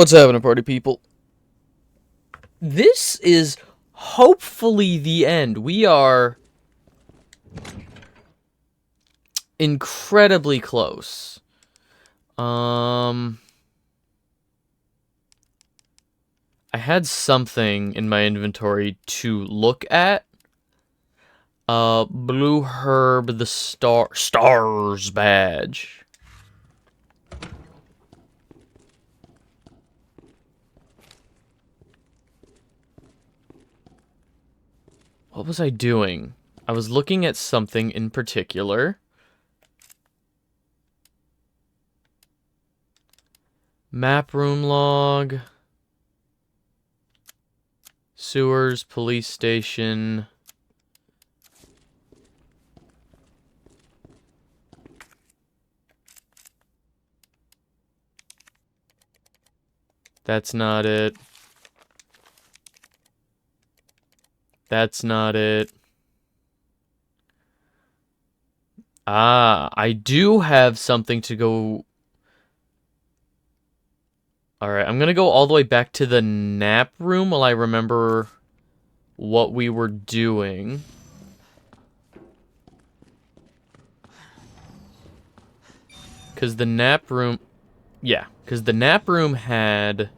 What's happening, party people? This is hopefully the end. We are incredibly close. I had something in my inventory to look at. Blue Herb the Stars badge. What was I doing? I was looking at something in particular. Map room log. Sewers, police station. That's not it. That's not it. Ah, I do have something to go. Alright, I'm gonna go all the way back to the nap room while I remember what we were doing. Because the nap room... Yeah, because the nap room had...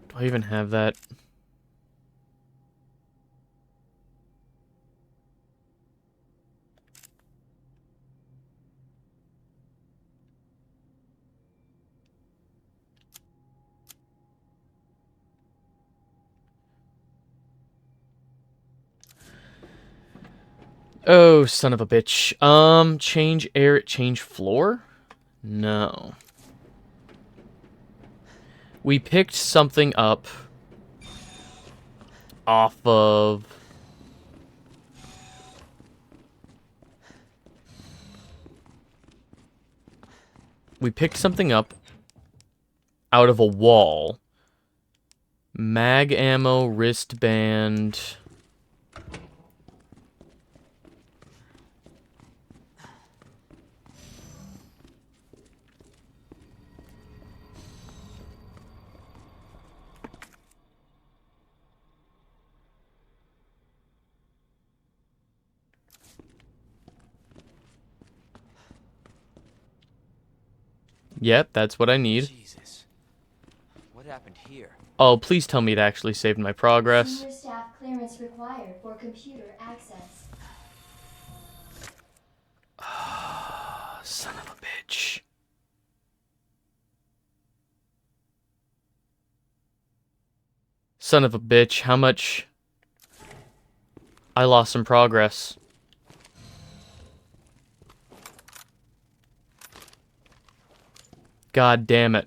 Do I even have that? Oh, son of a bitch. Change floor? No. We picked something up off of... We picked something up out of a wall. Mag ammo, wristband... Yep, that's what I need. Jesus. What happened here? Oh, please tell me it actually saved my progress. Senior staff clearance required for computer access. Son of a bitch. Son of a bitch, how much... I lost some progress. God damn it.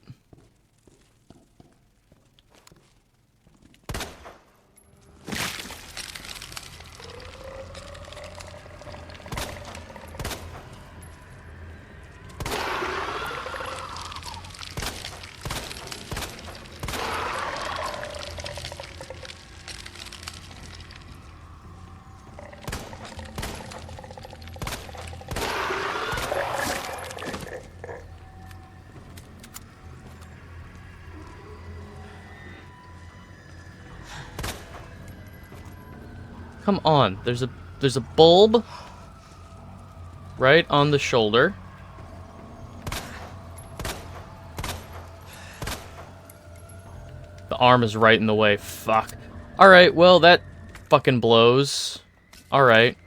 Come on, there's a bulb right on the shoulder. The arm is right in the way. Fuck. Alright, well, that fucking blows. Alright.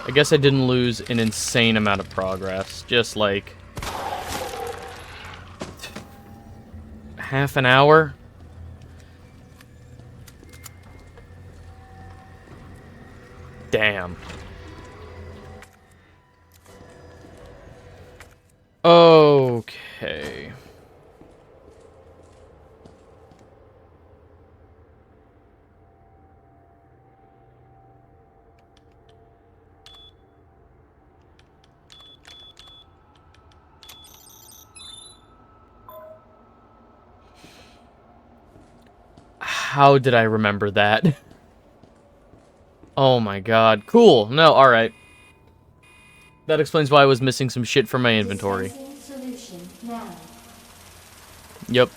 I guess I didn't lose an insane amount of progress. Just like... half an hour? Damn. Okay. How did I remember that? Oh my god. Cool. No, alright. That explains why I was missing some shit from my inventory. Dispensing solution now. Yep.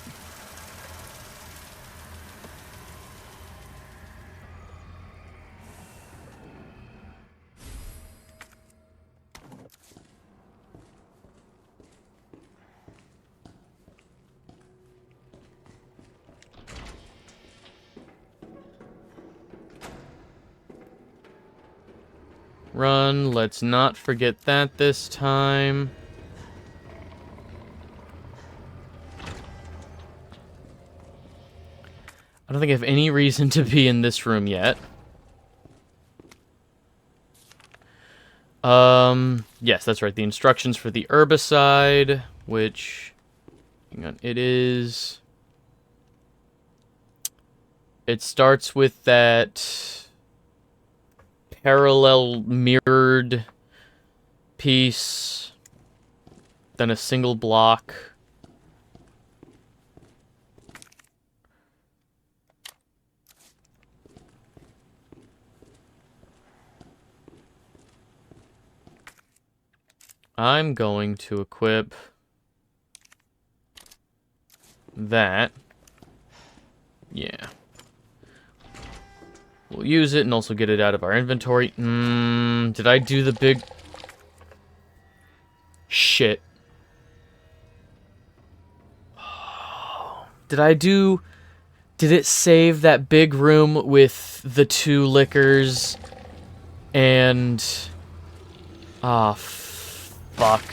Run. Let's not forget that this time. I don't think I have any reason to be in this room yet. Yes, that's right. The instructions for the herbicide, which, hang on, it starts with that parallel mirrored piece, then a single block. I'm going to equip that. Yeah. We'll use it and also get it out of our inventory. Did I do the big... Shit. Did it save that big room with the 2 liquors and... Ah, fuck.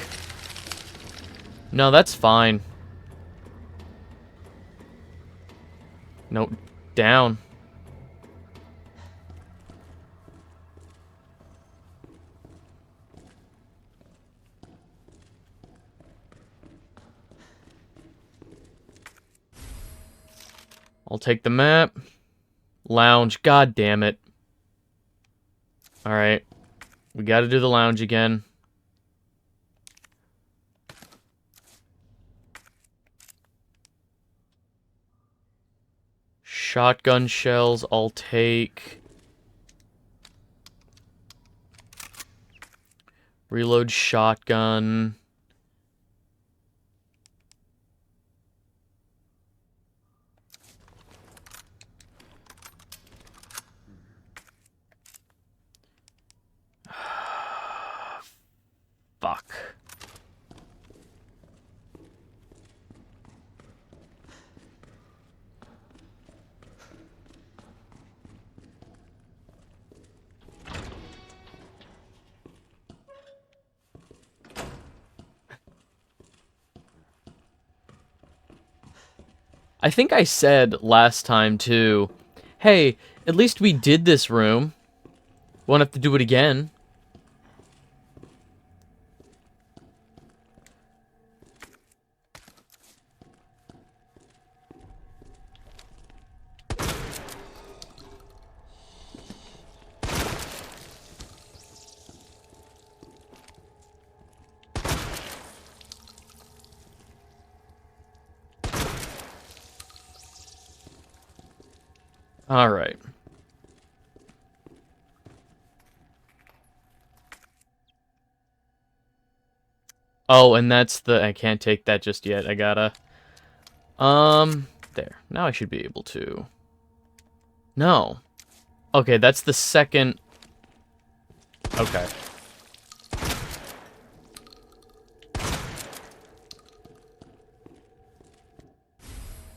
No, that's fine. Nope. Down. I'll take the map. Lounge. God damn it. Alright. We gotta do the lounge again. Shotgun shells, I'll take. Reload shotgun. Fuck. I think I said last time, too, hey, at least we did this room. Won't have to do it again. All right. Oh, and that's I can't take that just yet. I gotta... There. Now I should be able to... No. Okay, that's the second... Okay.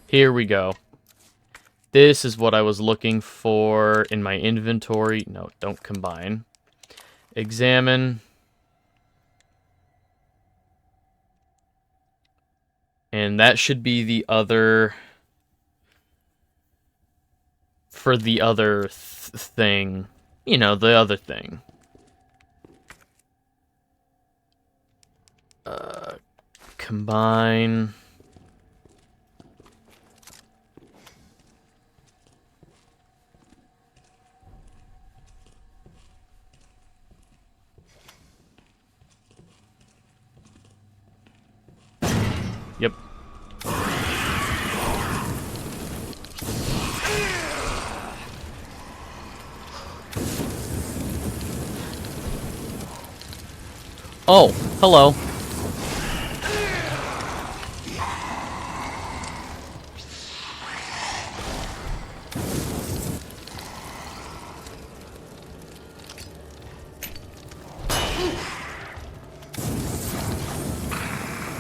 Here we go. This is what I was looking for in my inventory. No, don't combine. Examine. And that should be the other... For the other thing. You know, the other thing. Combine... Yep. Oh, hello.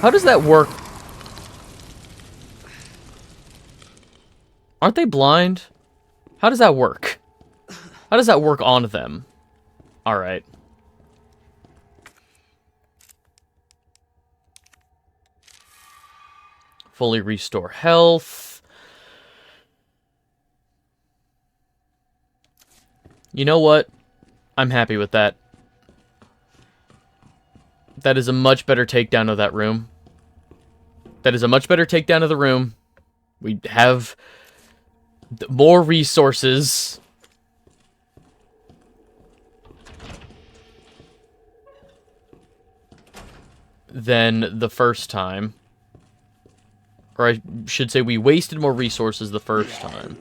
How does that work? Aren't they blind? How does that work? How does that work on them? Alright. Fully restore health. You know what? I'm happy with that. That is a much better takedown of that room. That is a much better takedown of the room. We have more resources. Than the first time. Or I should say we wasted more resources the first time.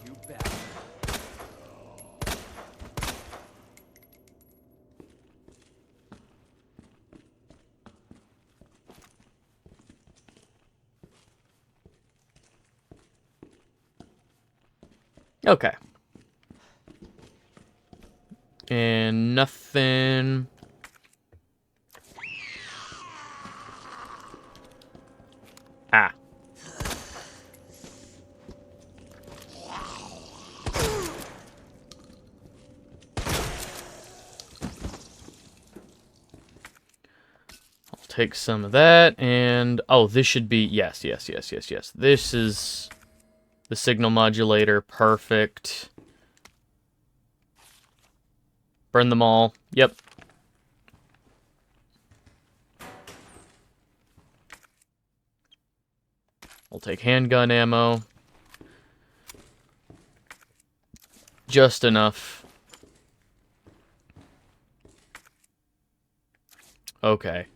You bastard. Okay. And nothing. Ah. I'll take some of that, and oh, this should be yes. This is the signal modulator. Perfect. Burn them all. Yep. I'll take handgun ammo. Just enough. Okay.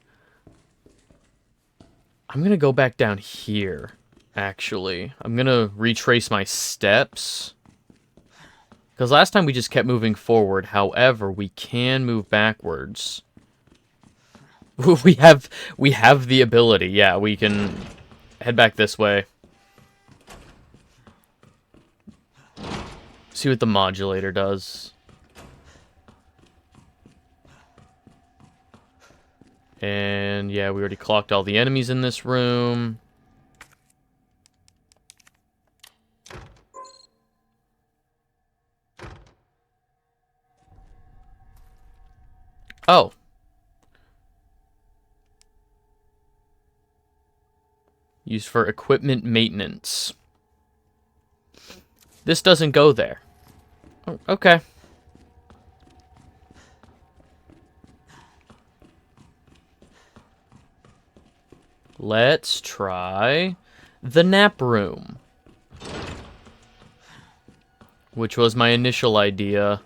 I'm gonna go back down here, actually. I'm gonna retrace my steps. Because last time we just kept moving forward. However, we can move backwards. We have the ability. Yeah, we can head back this way. See what the modulator does. And yeah, we already clocked all the enemies in this room. Oh. Used for equipment maintenance. This doesn't go there. Oh, okay. Let's try the nap room. Which was my initial idea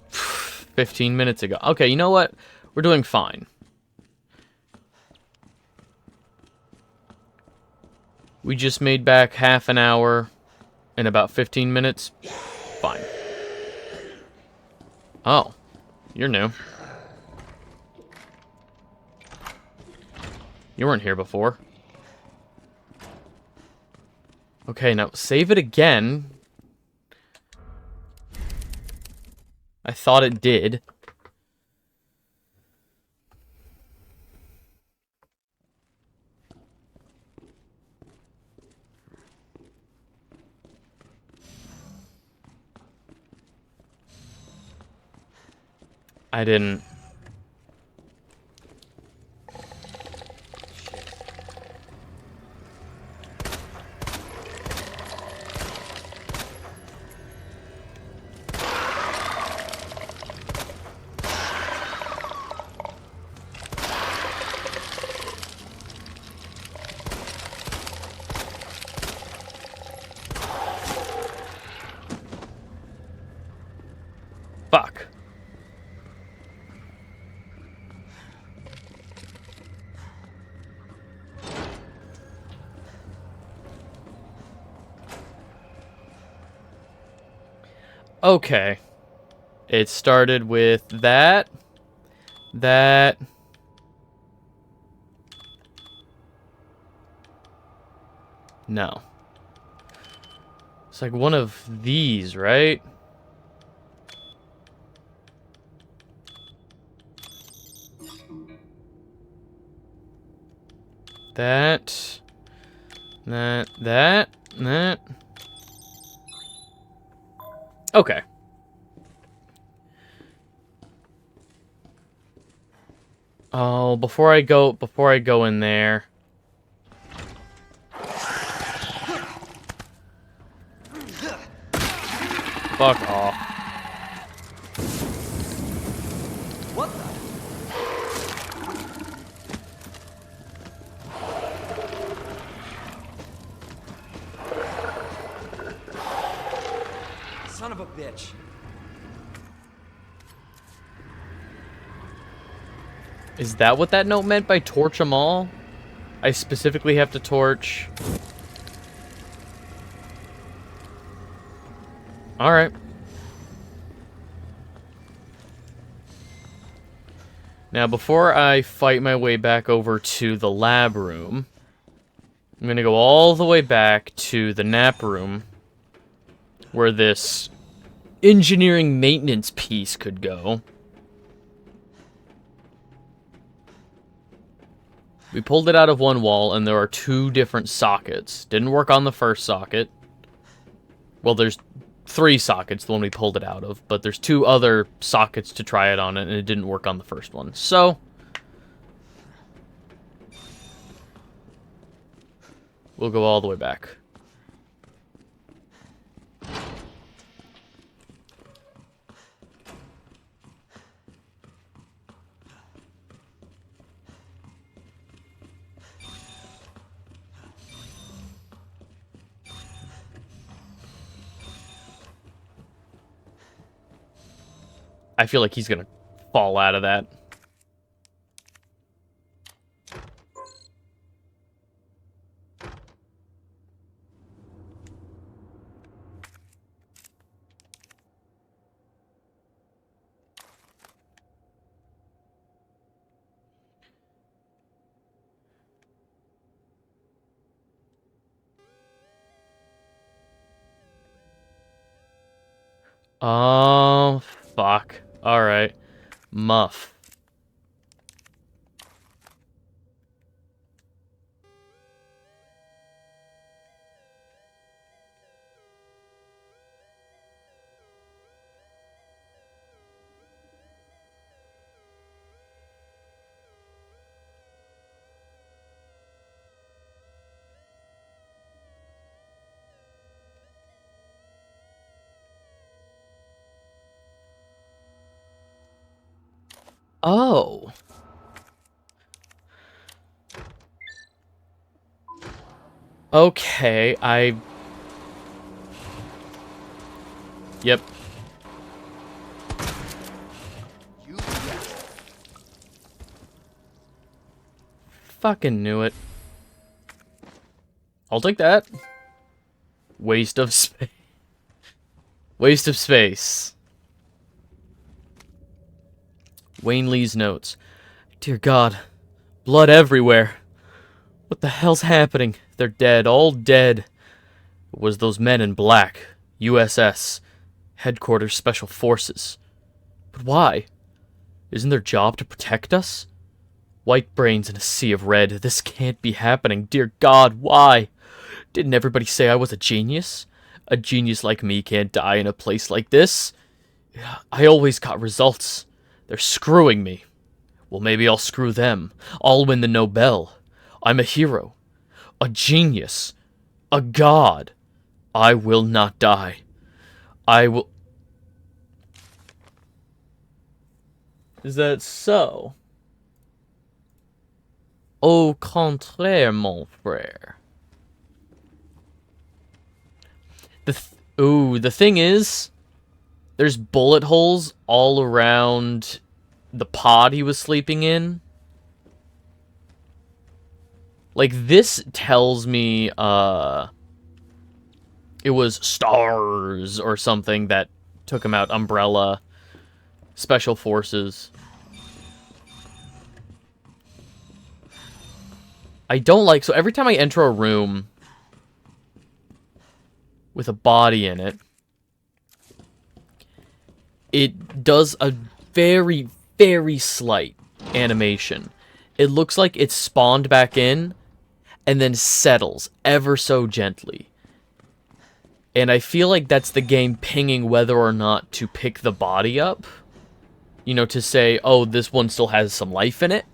15 minutes ago. Okay, you know what? We're doing fine. We just made back half an hour in about 15 minutes. Fine. Oh, you're new. You weren't here before. Okay, now save it again. I thought it did. I didn't. Fuck. Okay. It started with that. That. No. It's like one of these, right? That. That. Okay. Oh, before I go in there. Fuck off. What the? Son of a bitch. Is that what that note meant by torch them all? I specifically have to torch. Alright. Now, before I fight my way back over to the lab room, I'm gonna go all the way back to the nap room, where this engineering maintenance piece could go. We pulled it out of one wall, and there are 2 different sockets. Didn't work on the first socket. Well, there's 3 sockets, the one we pulled it out of, but there's 2 other sockets to try it on, and it didn't work on the first one. So, we'll go all the way back. I feel like he's gonna fall out of that. Oh, fuck. Alright. Muff. Oh. Okay, Yep. You Fucking knew it. I'll take that. Waste of space. Waste of space. Wayne Lee's notes. Dear God. Blood everywhere. What the hell's happening? They're dead. All dead. It was those men in black. USS. Headquarters Special Forces. But why? Isn't their job to protect us? White brains in a sea of red. This can't be happening. Dear God, why? Didn't everybody say I was a genius? A genius like me can't die in a place like this. I always got results. They're screwing me. Well, maybe I'll screw them. I'll win the Nobel. I'm a hero. A genius. A god. I will not die. I will... Is that so? Au contraire, mon frère. The thing is, There's bullet holes all around the pod he was sleeping in. Like, this tells me, it was STARS or something that took him out. Umbrella. Special Forces. I don't like... So every time I enter a room with a body in it, it does a very, very slight animation. It looks like it's spawned back in and then settles ever so gently. And I feel like that's the game pinging whether or not to pick the body up. You know, to say, oh, this one still has some life in it.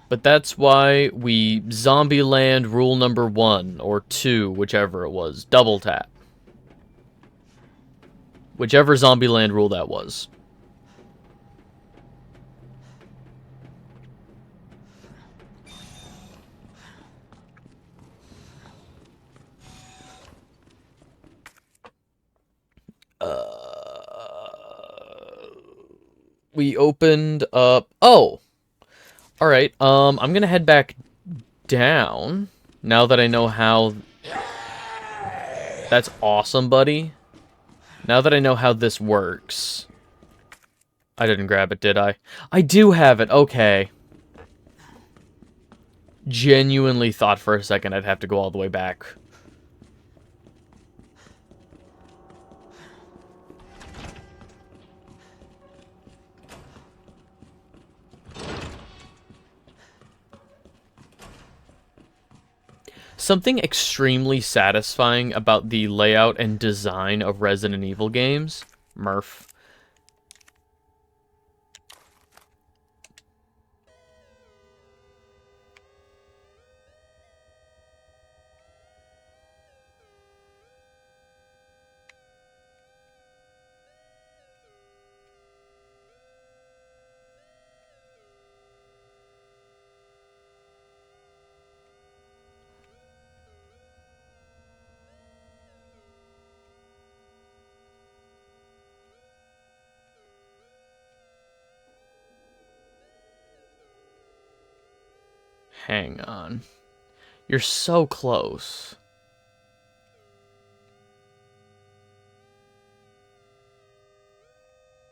But that's why we Zombieland rule number 1 or 2, whichever it was. Double tap. Whichever Zombieland rule that was. We opened up... Oh! Alright, I'm gonna head back down, now that I know how... That's awesome, buddy. Now that I know how this works... I didn't grab it, did I? I do have it, okay. Genuinely thought for a second I'd have to go all the way back. Something extremely satisfying about the layout and design of Resident Evil games, Murph. Hang on. You're so close.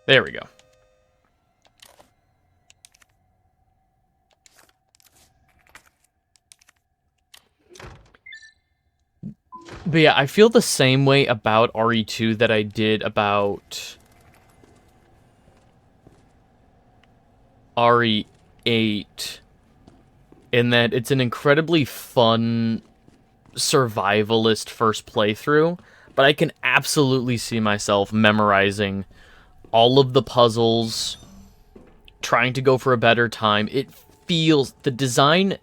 There we go. But yeah, I feel the same way about RE2 that I did about RE8. In that it's an incredibly fun survivalist first playthrough, but I can absolutely see myself memorizing all of the puzzles, trying to go for a better time. It feels, the design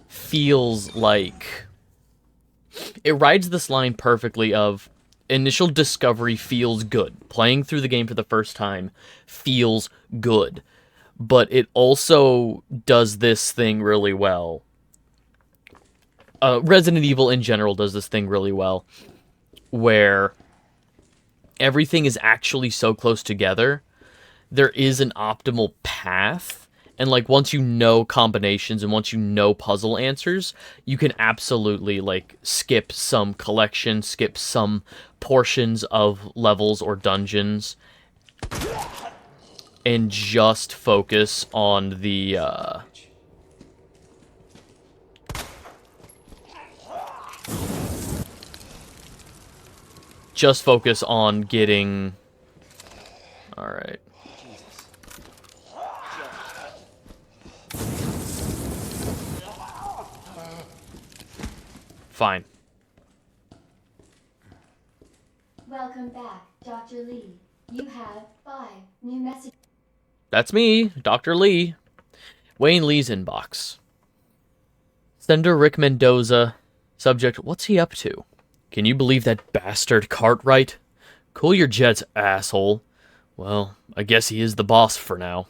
feels like, it rides this line perfectly of initial discovery feels good. Playing through the game for the first time feels good. But it also does this thing really well. Resident Evil in general does this thing really well, where everything is actually so close together. There is an optimal path, and like once you know combinations and once you know puzzle answers, you can absolutely like skip some collection, skip some portions of levels or dungeons, and just focus on the, just focus on getting... Alright. Fine. Welcome back, Dr. Lee. You have 5 new messages. That's me, Dr. Lee. Wayne Lee's inbox. Sender Rick Mendoza. Subject, what's he up to? Can you believe that bastard Cartwright? Cool your jets, asshole. Well, I guess he is the boss for now.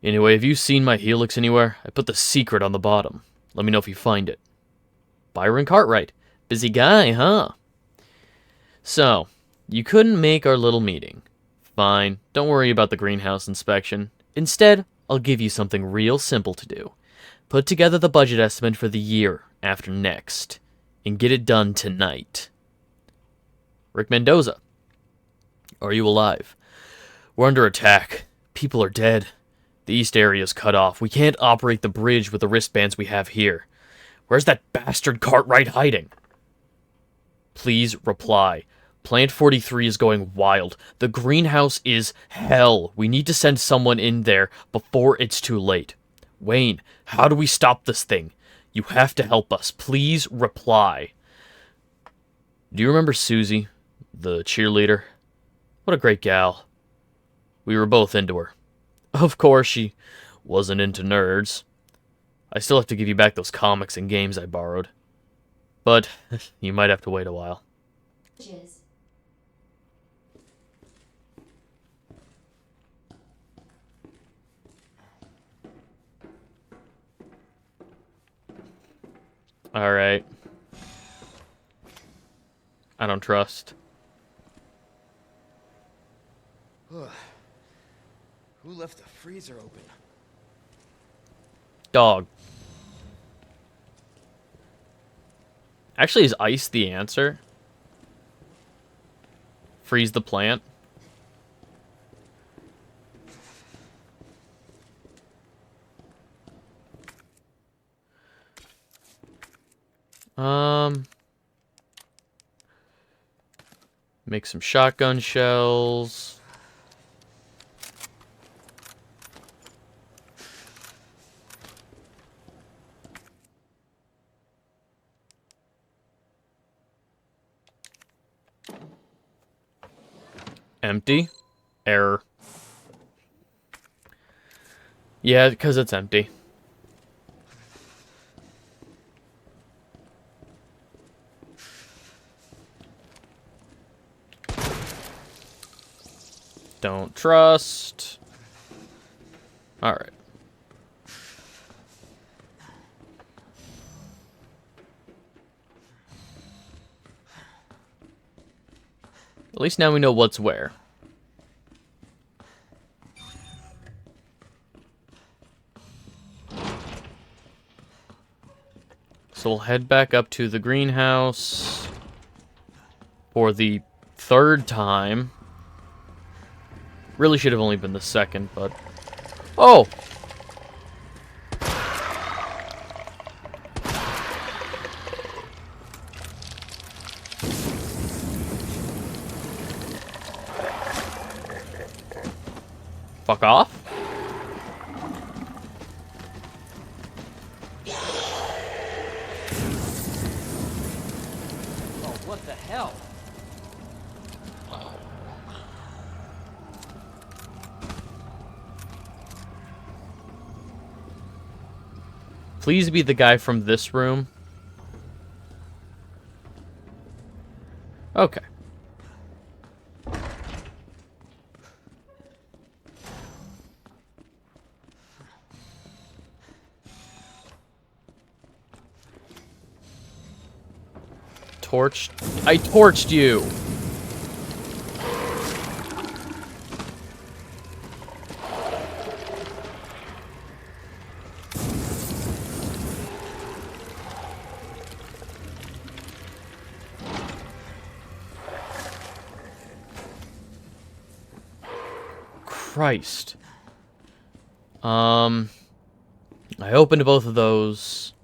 Anyway, have you seen my Helix anywhere? I put the secret on the bottom. Let me know if you find it. Byron Cartwright. Busy guy, huh? So, you couldn't make our little meeting. Fine, don't worry about the greenhouse inspection. Instead, I'll give you something real simple to do. Put together the budget estimate for the year after next, and get it done tonight. Rick Mendoza. Are you alive? We're under attack. People are dead. The east area's cut off. We can't operate the bridge with the wristbands we have here. Where's that bastard Cartwright hiding? Please reply. Plant 43 is going wild. The greenhouse is hell. We need to send someone in there before it's too late. Wayne, how do we stop this thing? You have to help us. Please reply. Do you remember Susie, the cheerleader? What a great gal. We were both into her. Of course, she wasn't into nerds. I still have to give you back those comics and games I borrowed. But you might have to wait a while. Bridges. Alright. I don't trust. Who left the freezer open? Dog. Actually, is ice the answer? Freeze the plant? Make some shotgun shells. Empty. Error. Yeah, because it's empty. Don't trust. Alright. At least now we know what's where. So we'll head back up to the greenhouse for the third time. Really should have only been the second, but... Oh! Fuck off? Oh, what the hell? Please be the guy from this room. Okay. Torched? I torched you! Christ. I opened both of those.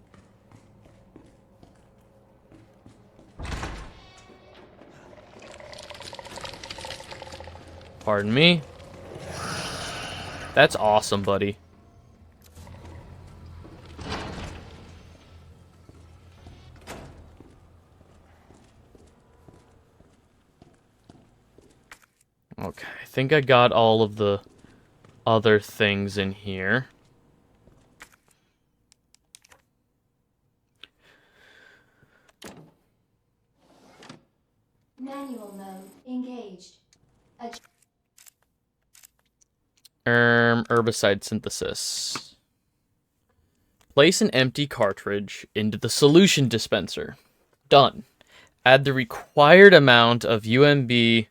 Pardon me. That's awesome, buddy. Okay, I think I got all of the other things in here. Manual mode engaged. Herbicide synthesis. Place an empty cartridge into the solution dispenser. Done. Add the required amount of UMB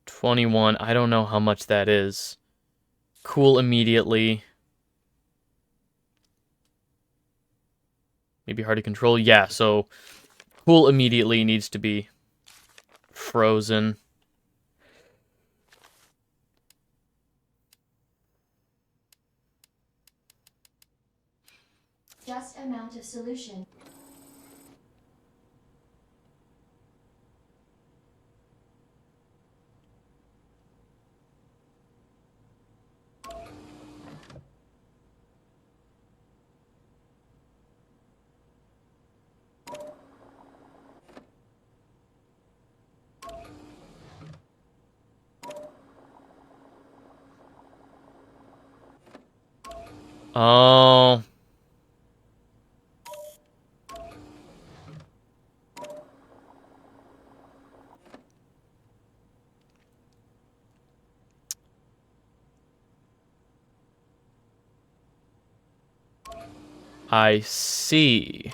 21. I don't know how much that is. Cool immediately. Maybe hard to control. Yeah, so cool immediately needs to be frozen. Just amount of solution. Oh. I see.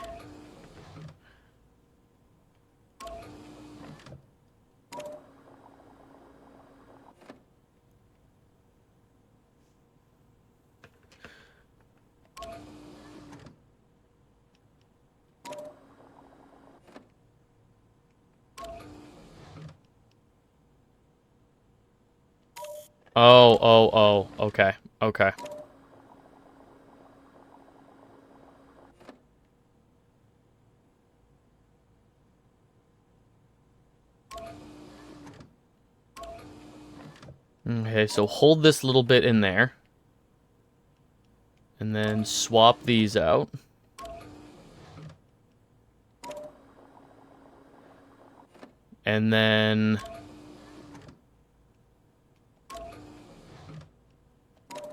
Oh, okay, okay. Okay, so hold this little bit in there. And then swap these out. And then...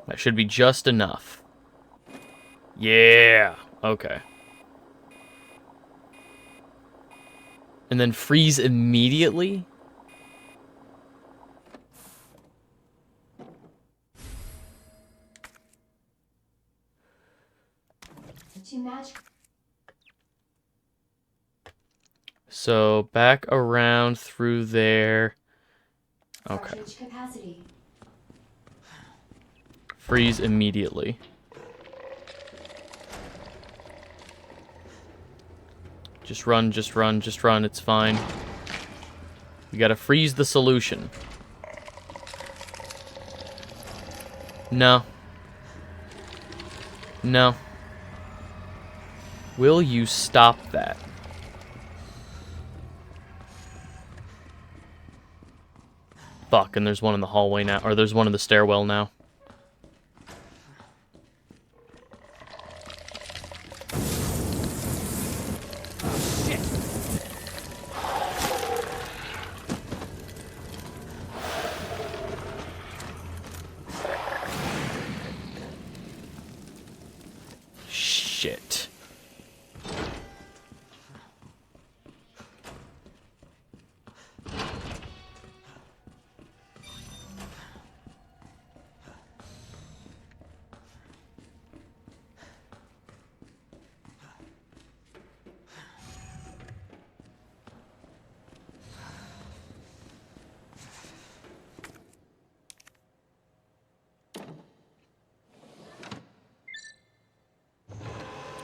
that should be just enough. Yeah, okay. And then freeze immediately? To match. So back around through there. Okay. Cartridge capacity. Freeze immediately. Just run, just run, just run. It's fine. We gotta freeze the solution. No. No. Will you stop that? Fuck, and there's one in the hallway now. Or there's one in the stairwell now. Shit.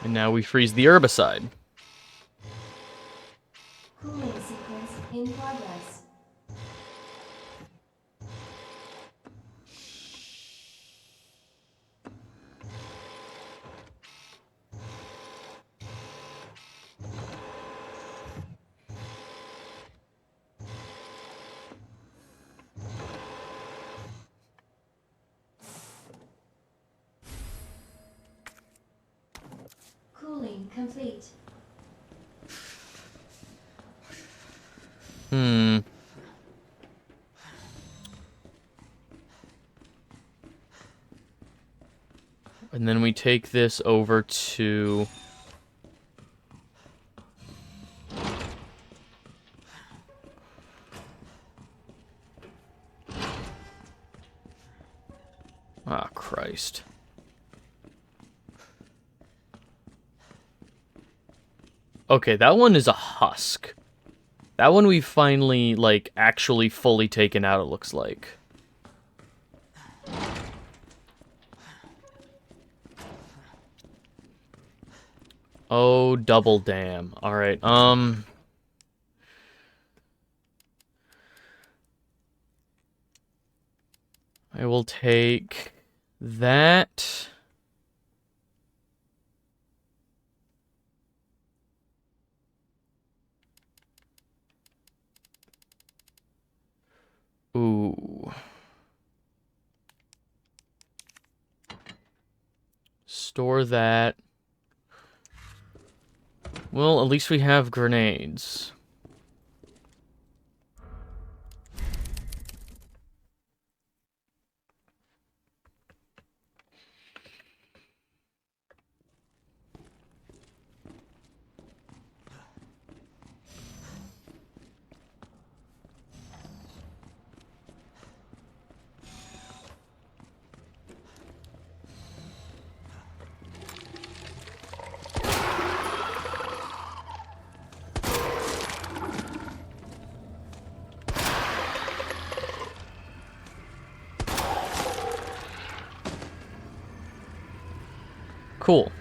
And now we freeze the herbicide. Cooling sequence in progress. Cooling complete. Hmm. And then we take this over to... ah, Christ. Okay, that one is a husk. That one we finally, like, actually fully taken out, it looks like. Oh, double damn. Alright, I will take that. Ooh. Store that. Well, at least we have grenades. Cool.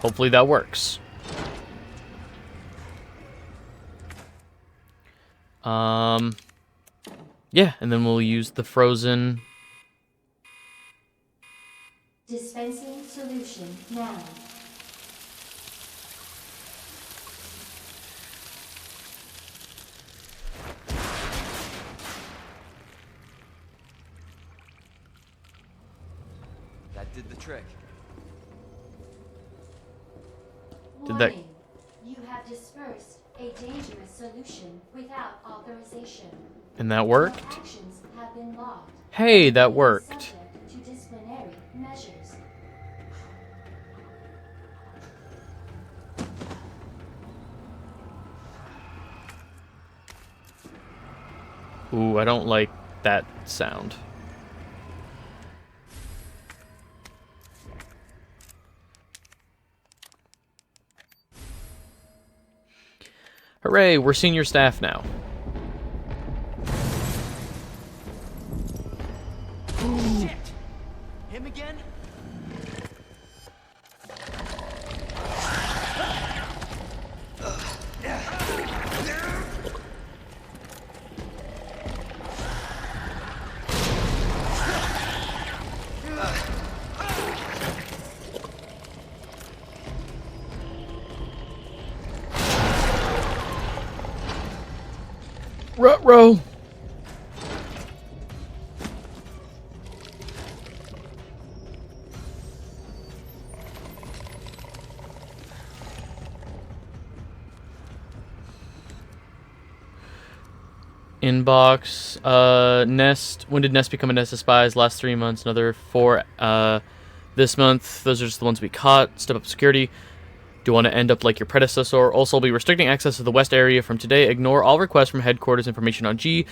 Hopefully that works. Yeah, and then we'll use the frozen. Dispensing solution now. That did the trick. Did that- Warning. You have dispersed a dangerous solution without authorization. And that Your worked? actions have been logged. Hey, that You will be worked. subject to disciplinary measures. Ooh, I don't like that sound. Hooray, we're senior staff now. Shit! Him again? Ruh-roh! Inbox, Nest. When did Nest become a Nest of Spies? Last 3 months, another 4, this month. Those are just the ones we caught. Step up security. Do you want to end up like your predecessor? Also, will be restricting access to the West area from today. Ignore all requests from headquarters information on G.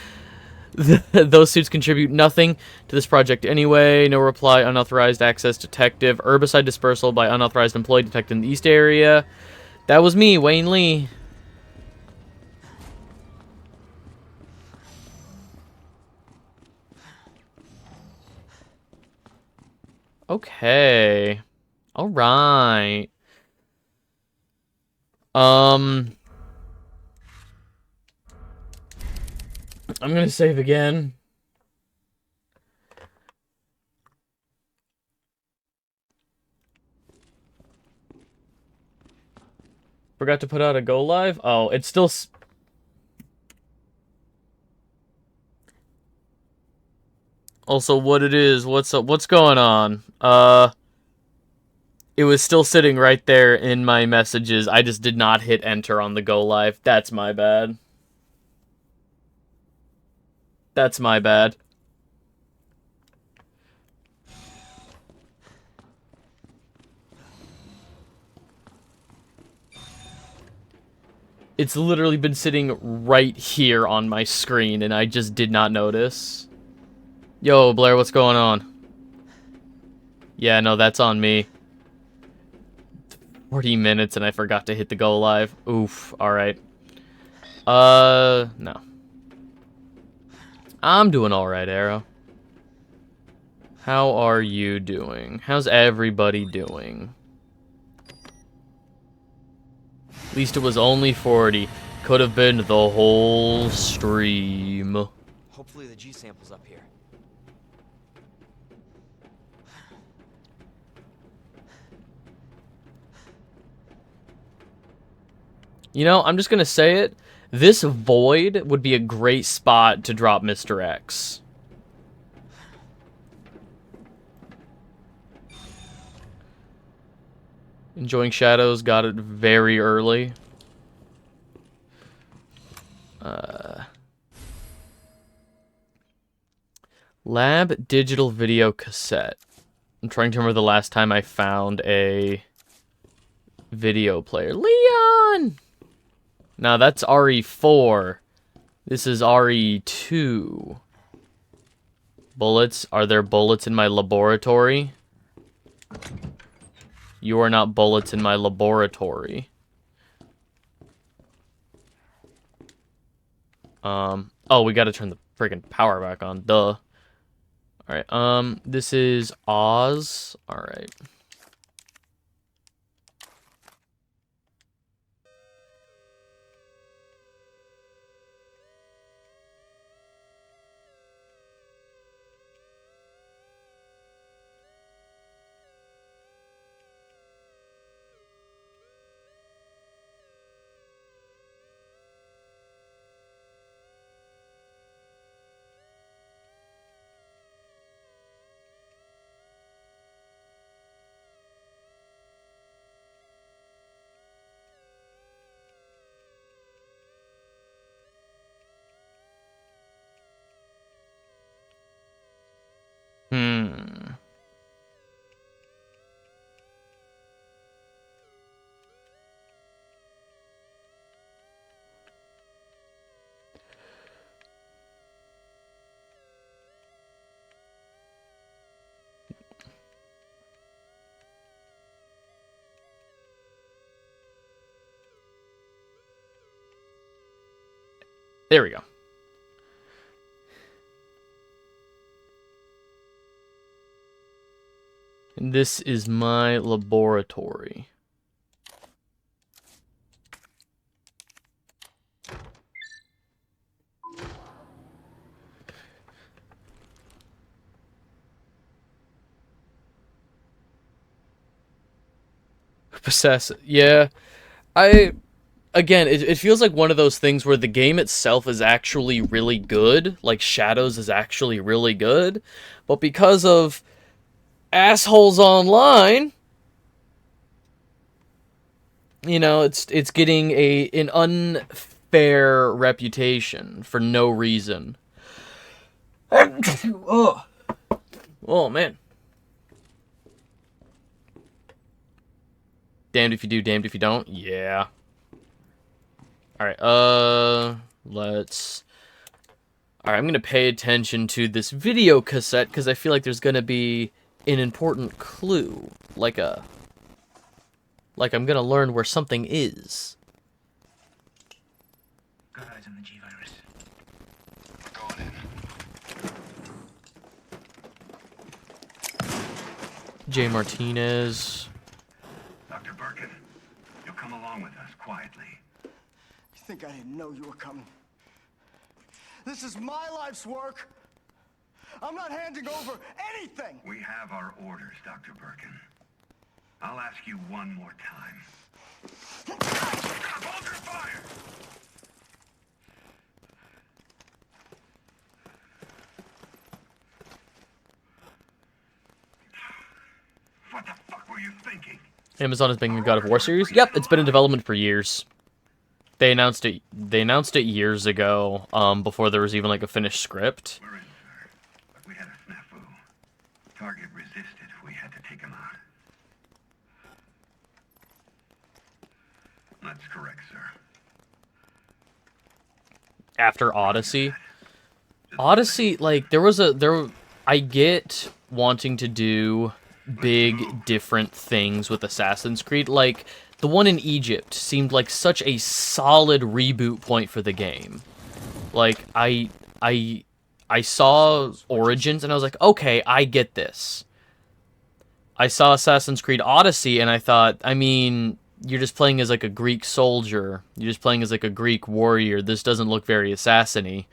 Those suits contribute nothing to this project anyway. No reply. Unauthorized access detective. Herbicide dispersal by unauthorized employee detected in the East area. That was me, Wayne Lee. Okay. All right. I'm gonna save again. Forgot to put out a go live? Oh, it's still... Also, what it is, what's up, what's going on? It was still sitting right there in my messages. I just did not hit enter on the go live. That's my bad. That's my bad. It's literally been sitting right here on my screen, and I just did not notice. Yo, Blair, what's going on? Yeah, no, that's on me. 40 minutes and I forgot to hit the go live. Oof. Alright. No. I'm doing alright, Arrow. How are you doing? How's everybody doing? At least it was only 40. Could have been the whole stream. Hopefully the G sample's up here. You know, I'm just gonna say it. This void would be a great spot to drop Mr. X. Enjoying Shadows, got it very early. Lab digital video cassette. I'm trying to remember the last time I found a video player. Leon! No, that's RE4. This is RE2. Bullets? Are there bullets in my laboratory? You are not bullets in my laboratory. Oh, we gotta turn the freaking power back on. Duh. Alright, this is Oz. Alright. There we go. And this is my laboratory. Possess. Yeah. Again, it feels like one of those things where the game itself is actually really good. Like, Shadows is actually really good. But because of assholes online, you know, it's getting an unfair reputation for no reason. Oh. Oh, man. Damned if you do, damned if you don't. Yeah. Alright, let's... Alright, I'm gonna pay attention to this video cassette, because I feel like there's gonna be an important clue. Like I'm gonna learn where something is. Got eyes on the G-Virus. Going in. J. Martinez. Dr. Birkin, you'll come along with us quietly. You think I didn't know you were coming? This is my life's work. I'm not handing over anything. We have our orders, Dr. Birkin. I'll ask you one more time. Stop! Hold your fire! What the fuck were you thinking? Amazon is making a God of War series? Yep, it's been in development for years. They announced it years ago, before there was even like a finished script. We're in, sir. But we had a snafu. Target resisted. We had to take him out. That's correct, sir. After Odyssey. Odyssey, like, I get wanting to do big different things with Assassin's Creed. Like, the one in Egypt seemed like such a solid reboot point for the game. Like, I saw Origins and I was like, okay, I get this. I saw Assassin's Creed Odyssey and I thought, I mean, you're just playing as like a Greek soldier. You're just playing as like a Greek warrior. This doesn't look very assassin-y.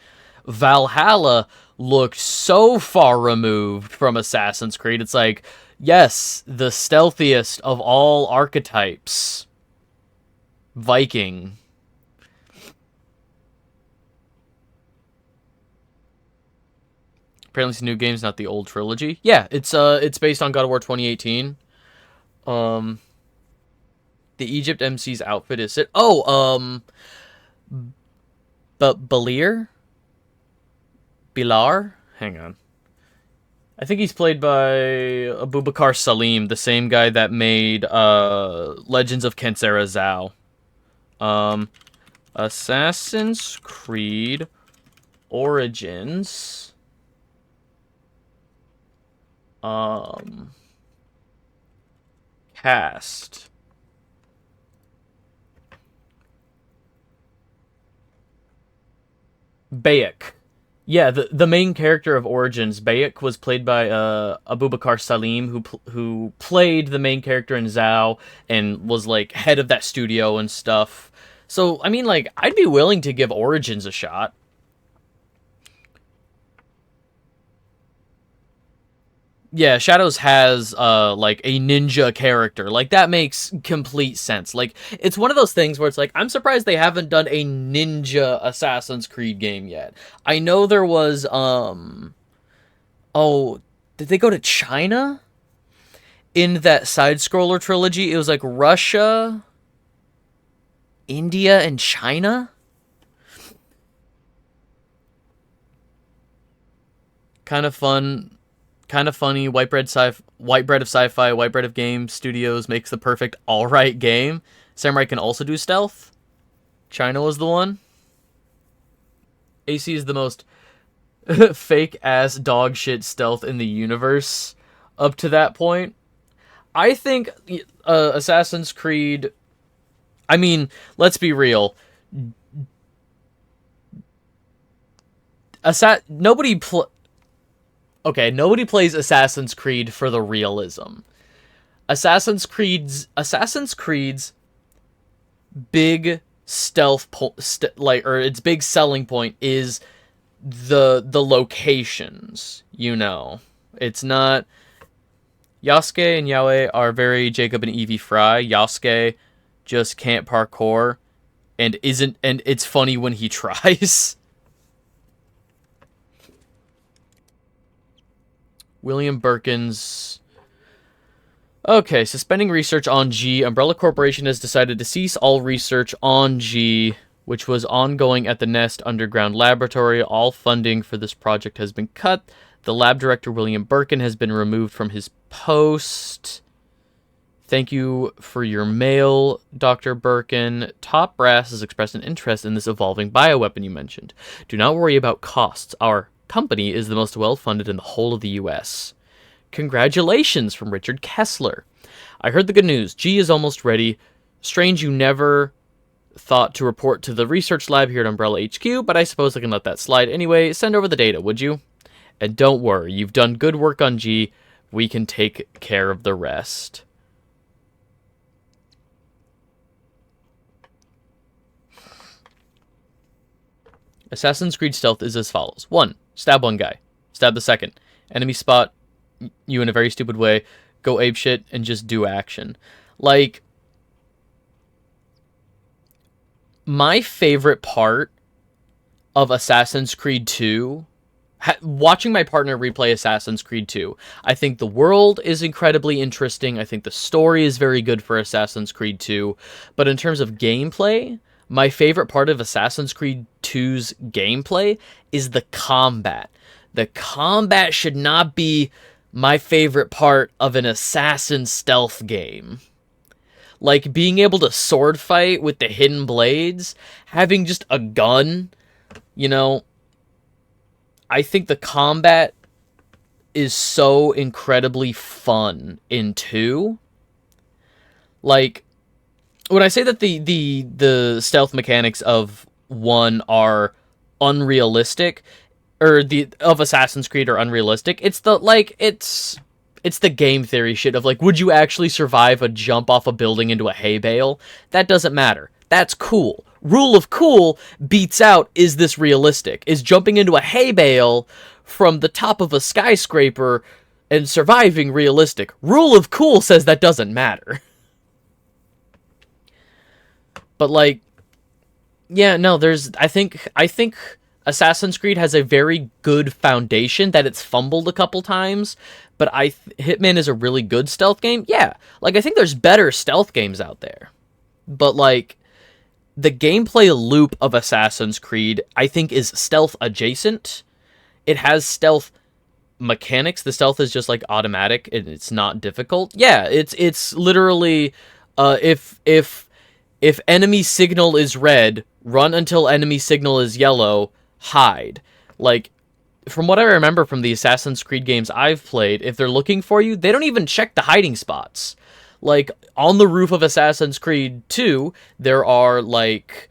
Valhalla looked so far removed from Assassin's Creed. It's like, yes, the stealthiest of all archetypes. Viking. Apparently it's a new game, it's not the old trilogy. Yeah, it's based on God of War 2018. The Egypt MC's outfit is it. Oh, but Balir? Bilar? Hang on. I think he's played by Abubakar Salim, the same guy that made Legends of Kensera Zao. Assassin's Creed Origins. Cast. Bayek. Yeah, the main character of Origins, Bayek, was played by Abubakar Salim, who played the main character in Zao and was like head of that studio and stuff. So I mean, like, I'd be willing to give Origins a shot. Yeah, Shadows has, like, a ninja character. Like, that makes complete sense. Like, it's one of those things where it's like, I'm surprised they haven't done a ninja Assassin's Creed game yet. I know there was, oh, did they go to China? In that side-scroller trilogy, it was like Russia, India, and China? Kind of fun. Kind of funny. White bread of sci-fi, white bread of game studios makes the perfect alright game. Samurai can also do stealth. China was the one. AC is the most fake ass dog shit stealth in the universe up to that point. I think Assassin's Creed, I mean, let's be real. Nobody plays Assassin's Creed for the realism. Assassin's Creed's big stealth its big selling point is the locations, you know. It's not Yasuke and Yaoi are very Jacob and Evie Fry. Yasuke just can't parkour and it's funny when he tries. William Birkin's... Okay, suspending research on G. Umbrella Corporation has decided to cease all research on G, which was ongoing at the Nest Underground Laboratory. All funding for this project has been cut. The lab director, William Birkin, has been removed from his post. Thank you for your mail, Dr. Birkin. Top Brass has expressed an interest in this evolving bioweapon you mentioned. Do not worry about costs. Our company is the most well-funded in the whole of the U.S. Congratulations from Richard Kessler. I heard the good news. G is almost ready. Strange you never thought to report to the research lab here at Umbrella HQ, but I suppose I can let that slide. Anyway, send over the data, would you? And don't worry, you've done good work on G. We can take care of the rest. Assassin's Creed stealth is as follows. 1. Stab one guy. Stab the second. Enemy spot you in a very stupid way. Go apeshit and just do action. Like, my favorite part of Assassin's Creed 2, watching my partner replay Assassin's Creed 2, I think the world is incredibly interesting. I think the story is very good for Assassin's Creed 2. But in terms of gameplay, my favorite part of Assassin's Creed 2's gameplay is the combat. The combat should not be my favorite part of an assassin stealth game. Like, being able to sword fight with the hidden blades, having just a gun, you know, I think the combat is so incredibly fun in 2. Like, when I say that the stealth mechanics of 1 are unrealistic, or of Assassin's Creed are unrealistic, it's the game theory shit of, like, would you actually survive a jump off a building into a hay bale? That doesn't matter. That's cool. Rule of cool beats out, is this realistic? Is jumping into a hay bale from the top of a skyscraper and surviving realistic? Rule of cool says that doesn't matter. But, like, yeah, no, I think Assassin's Creed has a very good foundation that it's fumbled a couple times, but Hitman is a really good stealth game. Yeah, like, I think there's better stealth games out there. But, like, the gameplay loop of Assassin's Creed, I think, is stealth adjacent. It has stealth mechanics. The stealth is just, like, automatic, and it's not difficult. Yeah, it's literally, if enemy signal is red, run until enemy signal is yellow, hide. Like, from what I remember from the Assassin's Creed games I've played, if they're looking for you, they don't even check the hiding spots. Like, on the roof of Assassin's Creed 2, there are, like,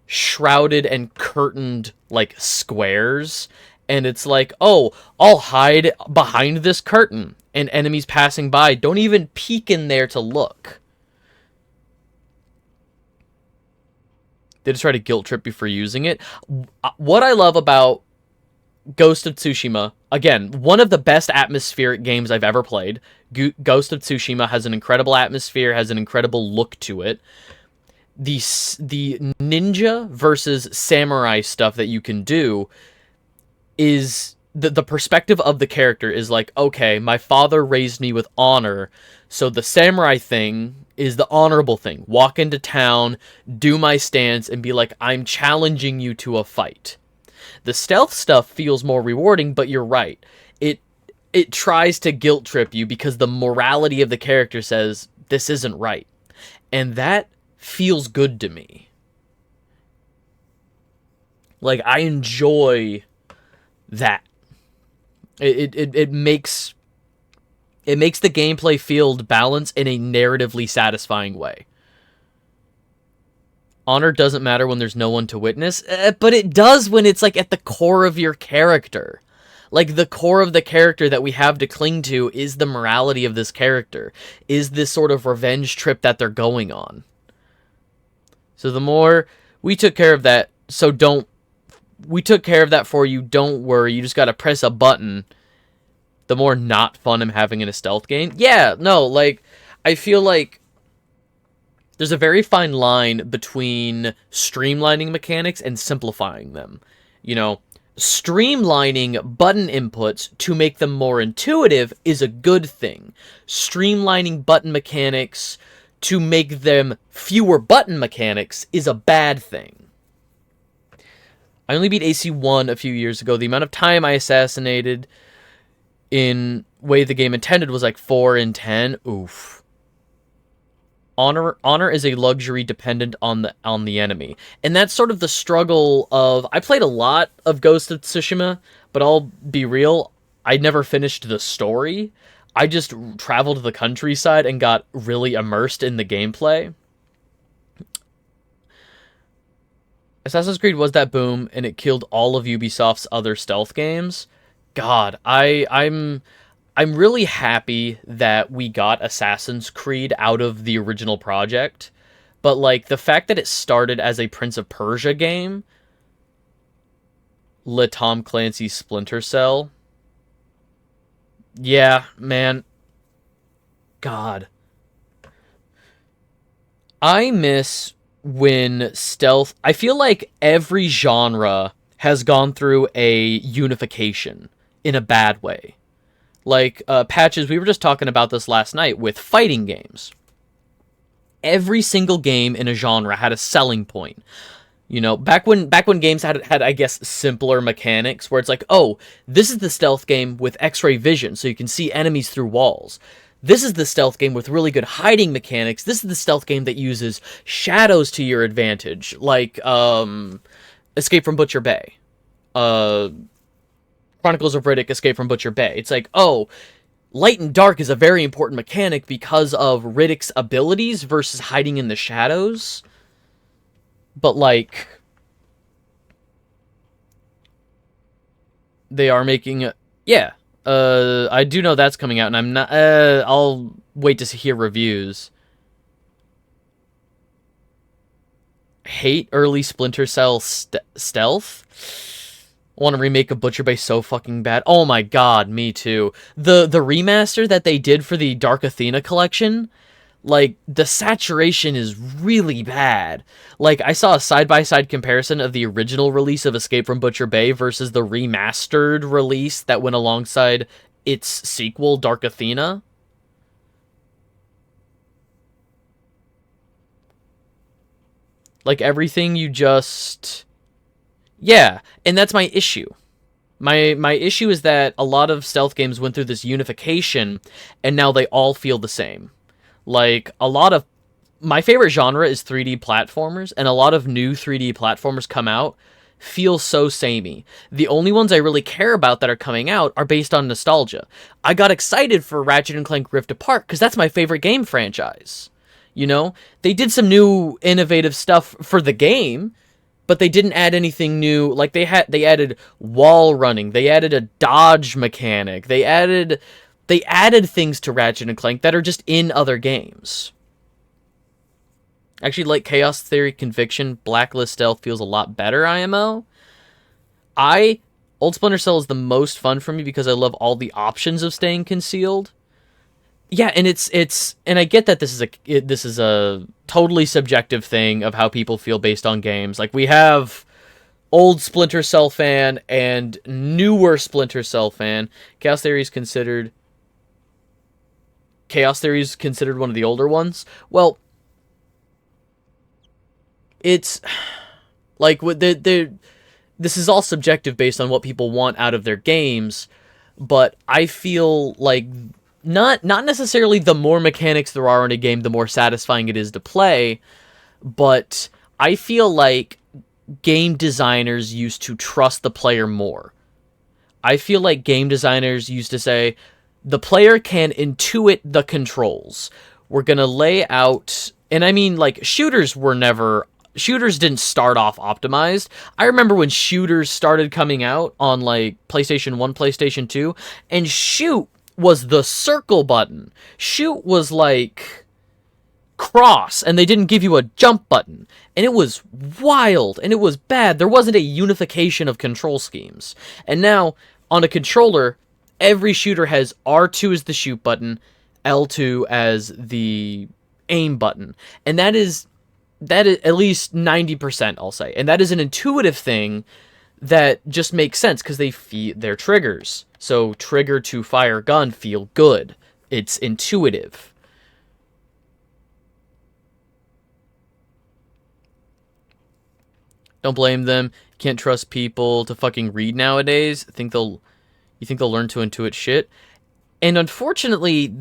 shrouded and curtained, like, squares, and it's like, oh, I'll hide behind this curtain, and enemies passing by don't even peek in there to look. They just try to guilt trip you for using it. What I love about Ghost of Tsushima, again, one of the best atmospheric games I've ever played. Ghost of Tsushima has an incredible atmosphere, has an incredible look to it. The ninja versus samurai stuff that you can do is... The perspective of the character is like, okay, my father raised me with honor, so the samurai thing is the honorable thing. Walk into town, do my stance, and be like, I'm challenging you to a fight. The stealth stuff feels more rewarding, but you're right. It tries to guilt trip you because the morality of the character says, this isn't right. And that feels good to me. Like, I enjoy that. It makes the gameplay feel balanced in a narratively satisfying way. Honor doesn't matter when there's no one to witness, but it does when it's, like, at the core of your character. Like, the core of the character that we have to cling to is the morality of this character, is this sort of revenge trip that they're going on. So the more we took care of that, we took care of that for you, don't worry, you just gotta press a button, the more not fun I'm having in a stealth game. Yeah, no, like, I feel like there's a very fine line between streamlining mechanics and simplifying them. You know, streamlining button inputs to make them more intuitive is a good thing. Streamlining button mechanics to make them fewer button mechanics is a bad thing. I only beat AC1 a few years ago. The amount of time I assassinated in way the game intended was like 4 in 10. Oof. Honor is a luxury dependent on the enemy. And that's sort of the struggle of... I played a lot of Ghost of Tsushima, but I'll be real, I never finished the story. I just traveled the countryside and got really immersed in the gameplay. Assassin's Creed was that boom, and it killed all of Ubisoft's other stealth games. God, I'm really happy that we got Assassin's Creed out of the original project. But, like, the fact that it started as a Prince of Persia game, Tom Clancy's Splinter Cell. Yeah, man. God. I miss when stealth... I feel like every genre has gone through a unification in a bad way. Like, Patches, we were just talking about this last night with fighting games. Every single game in a genre had a selling point. You know, back when games had I guess, simpler mechanics, where it's like, oh, this is the stealth game with X-ray vision, so you can see enemies through walls. This is the stealth game with really good hiding mechanics. This is the stealth game that uses shadows to your advantage, like, Escape from Butcher Bay. Chronicles Chronicles of Riddick, Escape from Butcher Bay. It's like, oh, light and dark is a very important mechanic because of Riddick's abilities versus hiding in the shadows. But, like, they are making... Yeah. I do know that's coming out, and I'm not... I'll wait to hear reviews. Hate early Splinter Cell stealth. Want to remake a Butcher Bay so fucking bad. Oh my god, me too. The remaster that they did for the Dark Athena collection, like, the saturation is really bad. Like, I saw a side-by-side comparison of the original release of Escape from Butcher Bay versus the remastered release that went alongside its sequel, Dark Athena. Like, everything you just... Yeah, and that's my issue. My issue is that a lot of stealth games went through this unification, and now they all feel the same. Like, a lot of... My favorite genre is 3D platformers, and a lot of new 3D platformers come out feel so samey. The only ones I really care about that are coming out are based on nostalgia. I got excited for Ratchet & Clank Rift Apart, because that's my favorite game franchise. You know, they did some new innovative stuff for the game, but they didn't add anything new. Like, they added wall running, they added a dodge mechanic, they added things to Ratchet & Clank that are just in other games. Actually, like Chaos Theory Conviction, Blacklist Stealth feels a lot better, IMO. Old Splinter Cell is the most fun for me because I love all the options of staying concealed. Yeah, and and I get that this is a totally subjective thing of how people feel based on games. Like, we have old Splinter Cell fan and newer Splinter Cell fan. Chaos Theory is considered one of the older ones. Well, it's like this is all subjective based on what people want out of their games, but I feel like not necessarily the more mechanics there are in a game, the more satisfying it is to play, but I feel like game designers used to trust the player more. I feel like game designers used to say, the player can intuit the controls. We're going to lay out... And I mean, like, shooters didn't start off optimized. I remember when shooters started coming out on, like, PlayStation 1, PlayStation 2, and shoot was the circle button. Shoot was like cross, and they didn't give you a jump button. And it was wild, and it was bad. There wasn't a unification of control schemes. And now, on a controller, every shooter has R2 as the shoot button, L2 as the aim button. And that is at least 90%, I'll say. And that is an intuitive thing that just makes sense because they're triggers. So trigger to fire gun feel good. It's intuitive. Don't blame them. Can't trust people to fucking read nowadays. You think they'll learn to intuit shit? And unfortunately,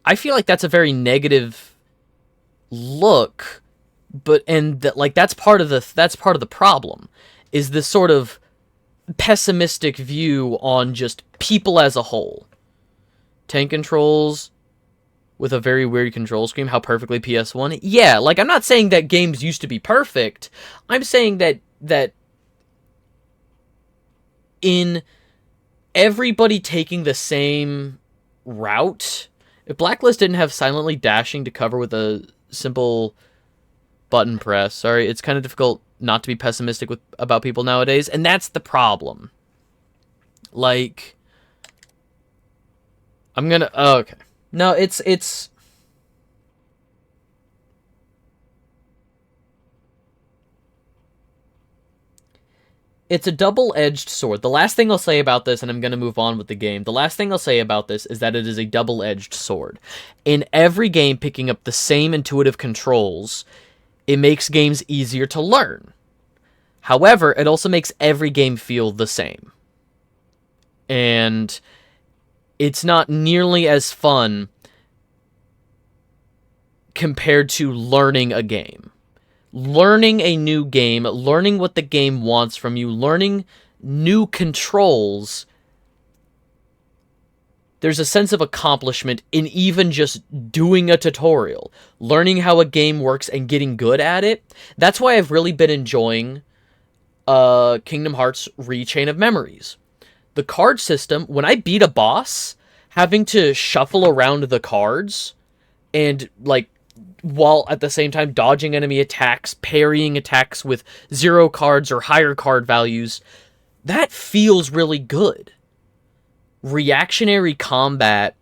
I feel like that's a very negative look, that's part of the problem, is this sort of pessimistic view on just people as a whole. Tank controls with a very weird control scheme, how perfectly PS1. Yeah, like, I'm not saying that games used to be perfect. I'm saying that in everybody taking the same route, if Blacklist didn't have silently dashing to cover with a simple button press, sorry, it's kind of difficult not to be pessimistic about people nowadays, and that's the problem. Like, okay. No, it's a double-edged sword. The last thing I'll say about this, and I'm going to move on with the game, the last thing I'll say about this is that it is a double-edged sword. In every game picking up the same intuitive controls, it makes games easier to learn. However, it also makes every game feel the same. And it's not nearly as fun compared to learning a game. Learning a new game, learning what the game wants from you, learning new controls, there's a sense of accomplishment in even just doing a tutorial, learning how a game works and getting good at it. That's why I've really been enjoying Kingdom Hearts Re-Chain of Memories. The card system, when I beat a boss, having to shuffle around the cards and, like, while at the same time dodging enemy attacks, parrying attacks with 0 cards or higher card values, that feels really good. Reactionary combat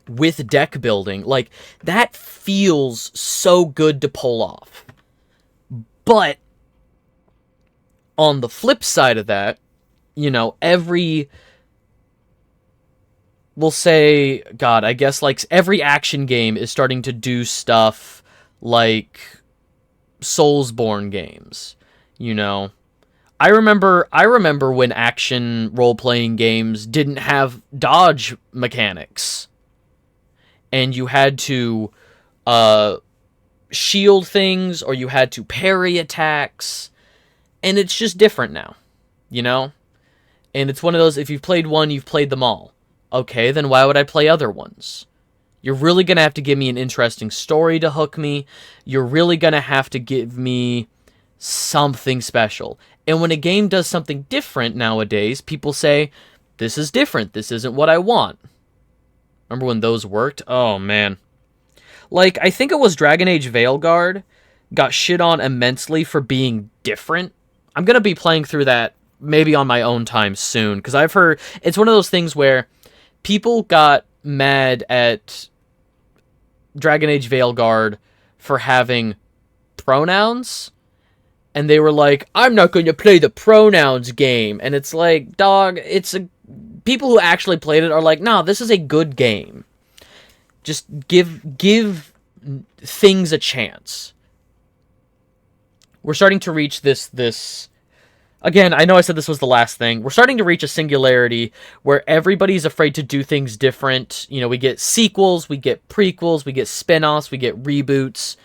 with deck building, like, that feels so good to pull off. But on the flip side of that, you know, we'll say, God, I guess, like, every action game is starting to do stuff like Soulsborne games, you know. I remember when action role-playing games didn't have dodge mechanics, and you had to shield things, or you had to parry attacks, and it's just different now, you know? And it's one of those, if you've played one, you've played them all. Okay, then why would I play other ones? You're really going to have to give me an interesting story to hook me. You're really going to have to give me something special. And when a game does something different nowadays, people say, this is different. This isn't what I want. Remember when those worked? Oh, man. Like, I think it was Dragon Age Veilguard got shit on immensely for being different. I'm going to be playing through that maybe on my own time soon, because I've heard it's one of those things where people got mad at Dragon Age Veilguard for having pronouns, and they were like, I'm not going to play the pronouns game. And it's like, dog, people who actually played it are like, nah, this is a good game. Just give things a chance. We're starting to reach this again, I know I said this was the last thing. We're starting to reach a singularity where everybody's afraid to do things different. You know, we get sequels, we get prequels, we get spin-offs, we get reboots.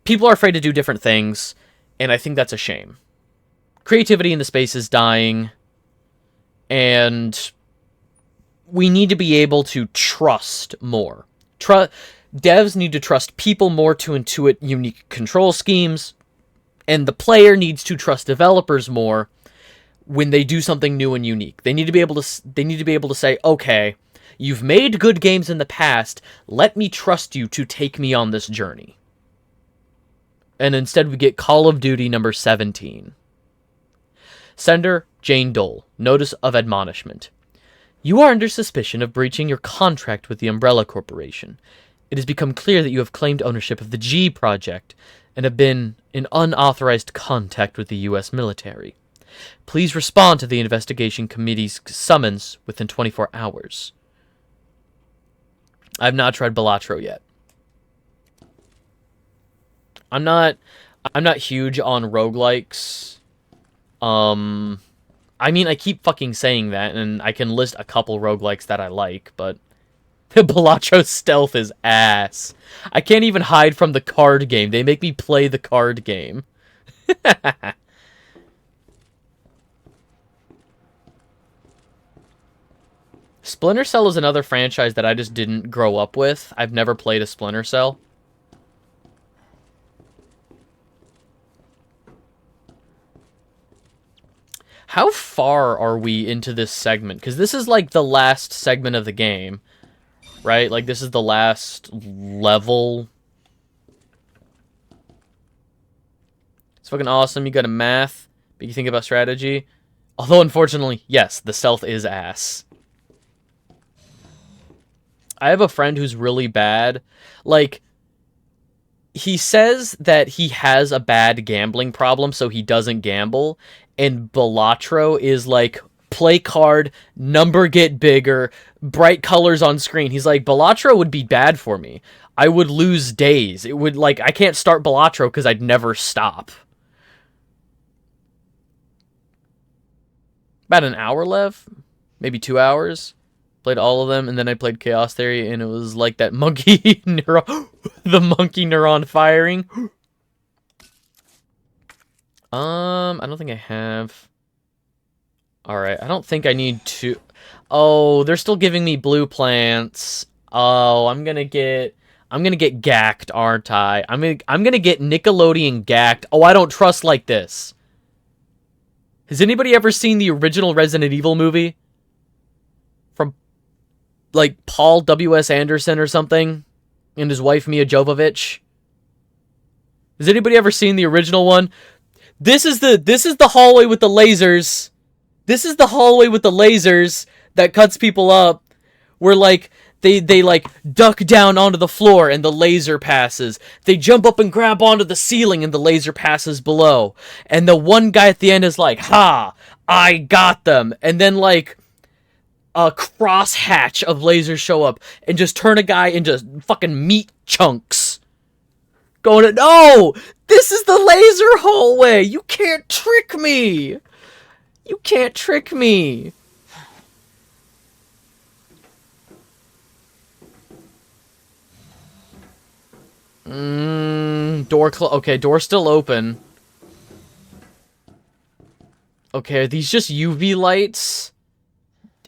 People are afraid to do different things, and I think that's a shame. Creativity in the space is dying, and we need to be able to trust more. Devs need to trust people more to intuit unique control schemes, and the player needs to trust developers more when they do something new and unique. They need to be able to say, okay, you've made good games in the past, let me trust you to take me on this journey. And instead we get Call of Duty number 17. Sender, Jane Dole. Notice of admonishment. You are under suspicion of breaching your contract with the Umbrella Corporation. It has become clear that you have claimed ownership of the G Project and have been in unauthorized contact with the U.S. military. Please respond to the investigation committee's summons within 24 hours. I've not tried Balatro yet. I'm not huge on roguelikes. I mean, I keep fucking saying that, and I can list a couple roguelikes that I like, but the Balatro stealth is ass. I can't even hide from the card game. They make me play the card game. Splinter Cell is another franchise that I just didn't grow up with. I've never played a Splinter Cell. How far are we into this segment? Because this is like the last segment of the game, right? Like this is the last level. It's fucking awesome. You got a math, but you think about strategy. Although, unfortunately, yes, the stealth is ass. I have a friend who's really bad. Like, he says that he has a bad gambling problem, so he doesn't gamble. And Balatro is like, play card, number get bigger, bright colors on screen. He's like, Balatro would be bad for me. I would lose days. It would, like, I can't start Balatro because I'd never stop. About an hour left, maybe 2 hours. Played all of them, and then I played Chaos Theory, and it was like that monkey neuron, the monkey neuron firing. I don't think I have Alright, I don't think I need to... Oh, they're still giving me blue plants. Oh, I'm gonna get gacked, aren't I? I'm gonna get Nickelodeon gacked. Oh, I don't trust like this. Has anybody ever seen the original Resident Evil movie? From, like, Paul W.S. Anderson or something? And his wife, Mia Jovovich? Has anybody ever seen the original one? This is the hallway with the lasers. This is the hallway with the lasers that cuts people up. Where, like, they like, duck down onto the floor and the laser passes. They jump up and grab onto the ceiling and the laser passes below. And the one guy at the end is like, ha! I got them! And then, like, a crosshatch of lasers show up and just turn a guy into fucking meat chunks. Going, no! This is the laser hallway! You can't trick me! You can't trick me! Okay, door's still open. Okay, are these just UV lights?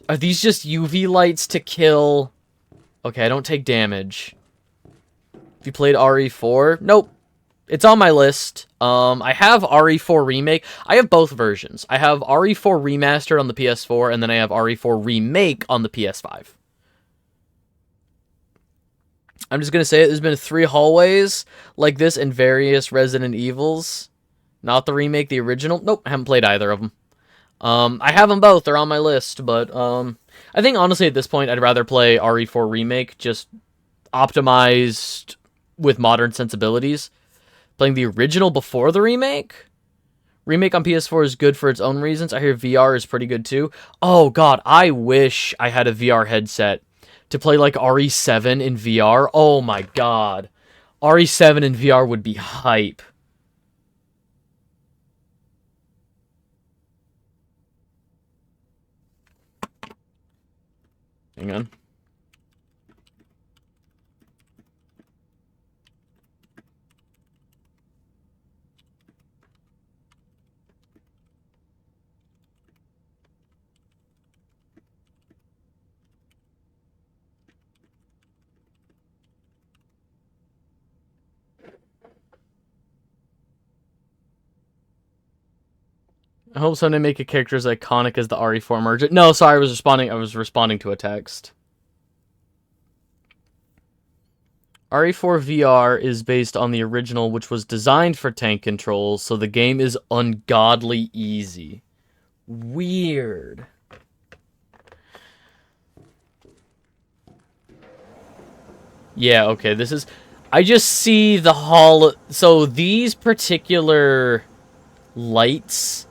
Are these just UV lights to kill? Okay, I don't take damage. Have you played RE4? Nope. It's on my list. I have RE4 Remake. I have both versions. I have RE4 Remastered on the PS4, and then I have RE4 Remake on the PS5. I'm just gonna say it, there's been 3 hallways like this in various Resident Evils. Not the remake, the original. Nope, I haven't played either of them. I have them both, they're on my list, but I think honestly at this point I'd rather play RE4 Remake, just optimized with modern sensibilities. Playing the original before the remake? Remake on PS4 is good for its own reasons. I hear VR is pretty good too. Oh god, I wish I had a VR headset to play like RE7 in VR. Oh my god. RE7 in VR would be hype. Hang on. I hope someday make a character as iconic as the RE4 merchant. No, sorry, I was responding to a text. RE4 VR is based on the original, which was designed for tank controls, so the game is ungodly easy. Weird. Yeah, okay, this is... I just see the hall... So these particular lights,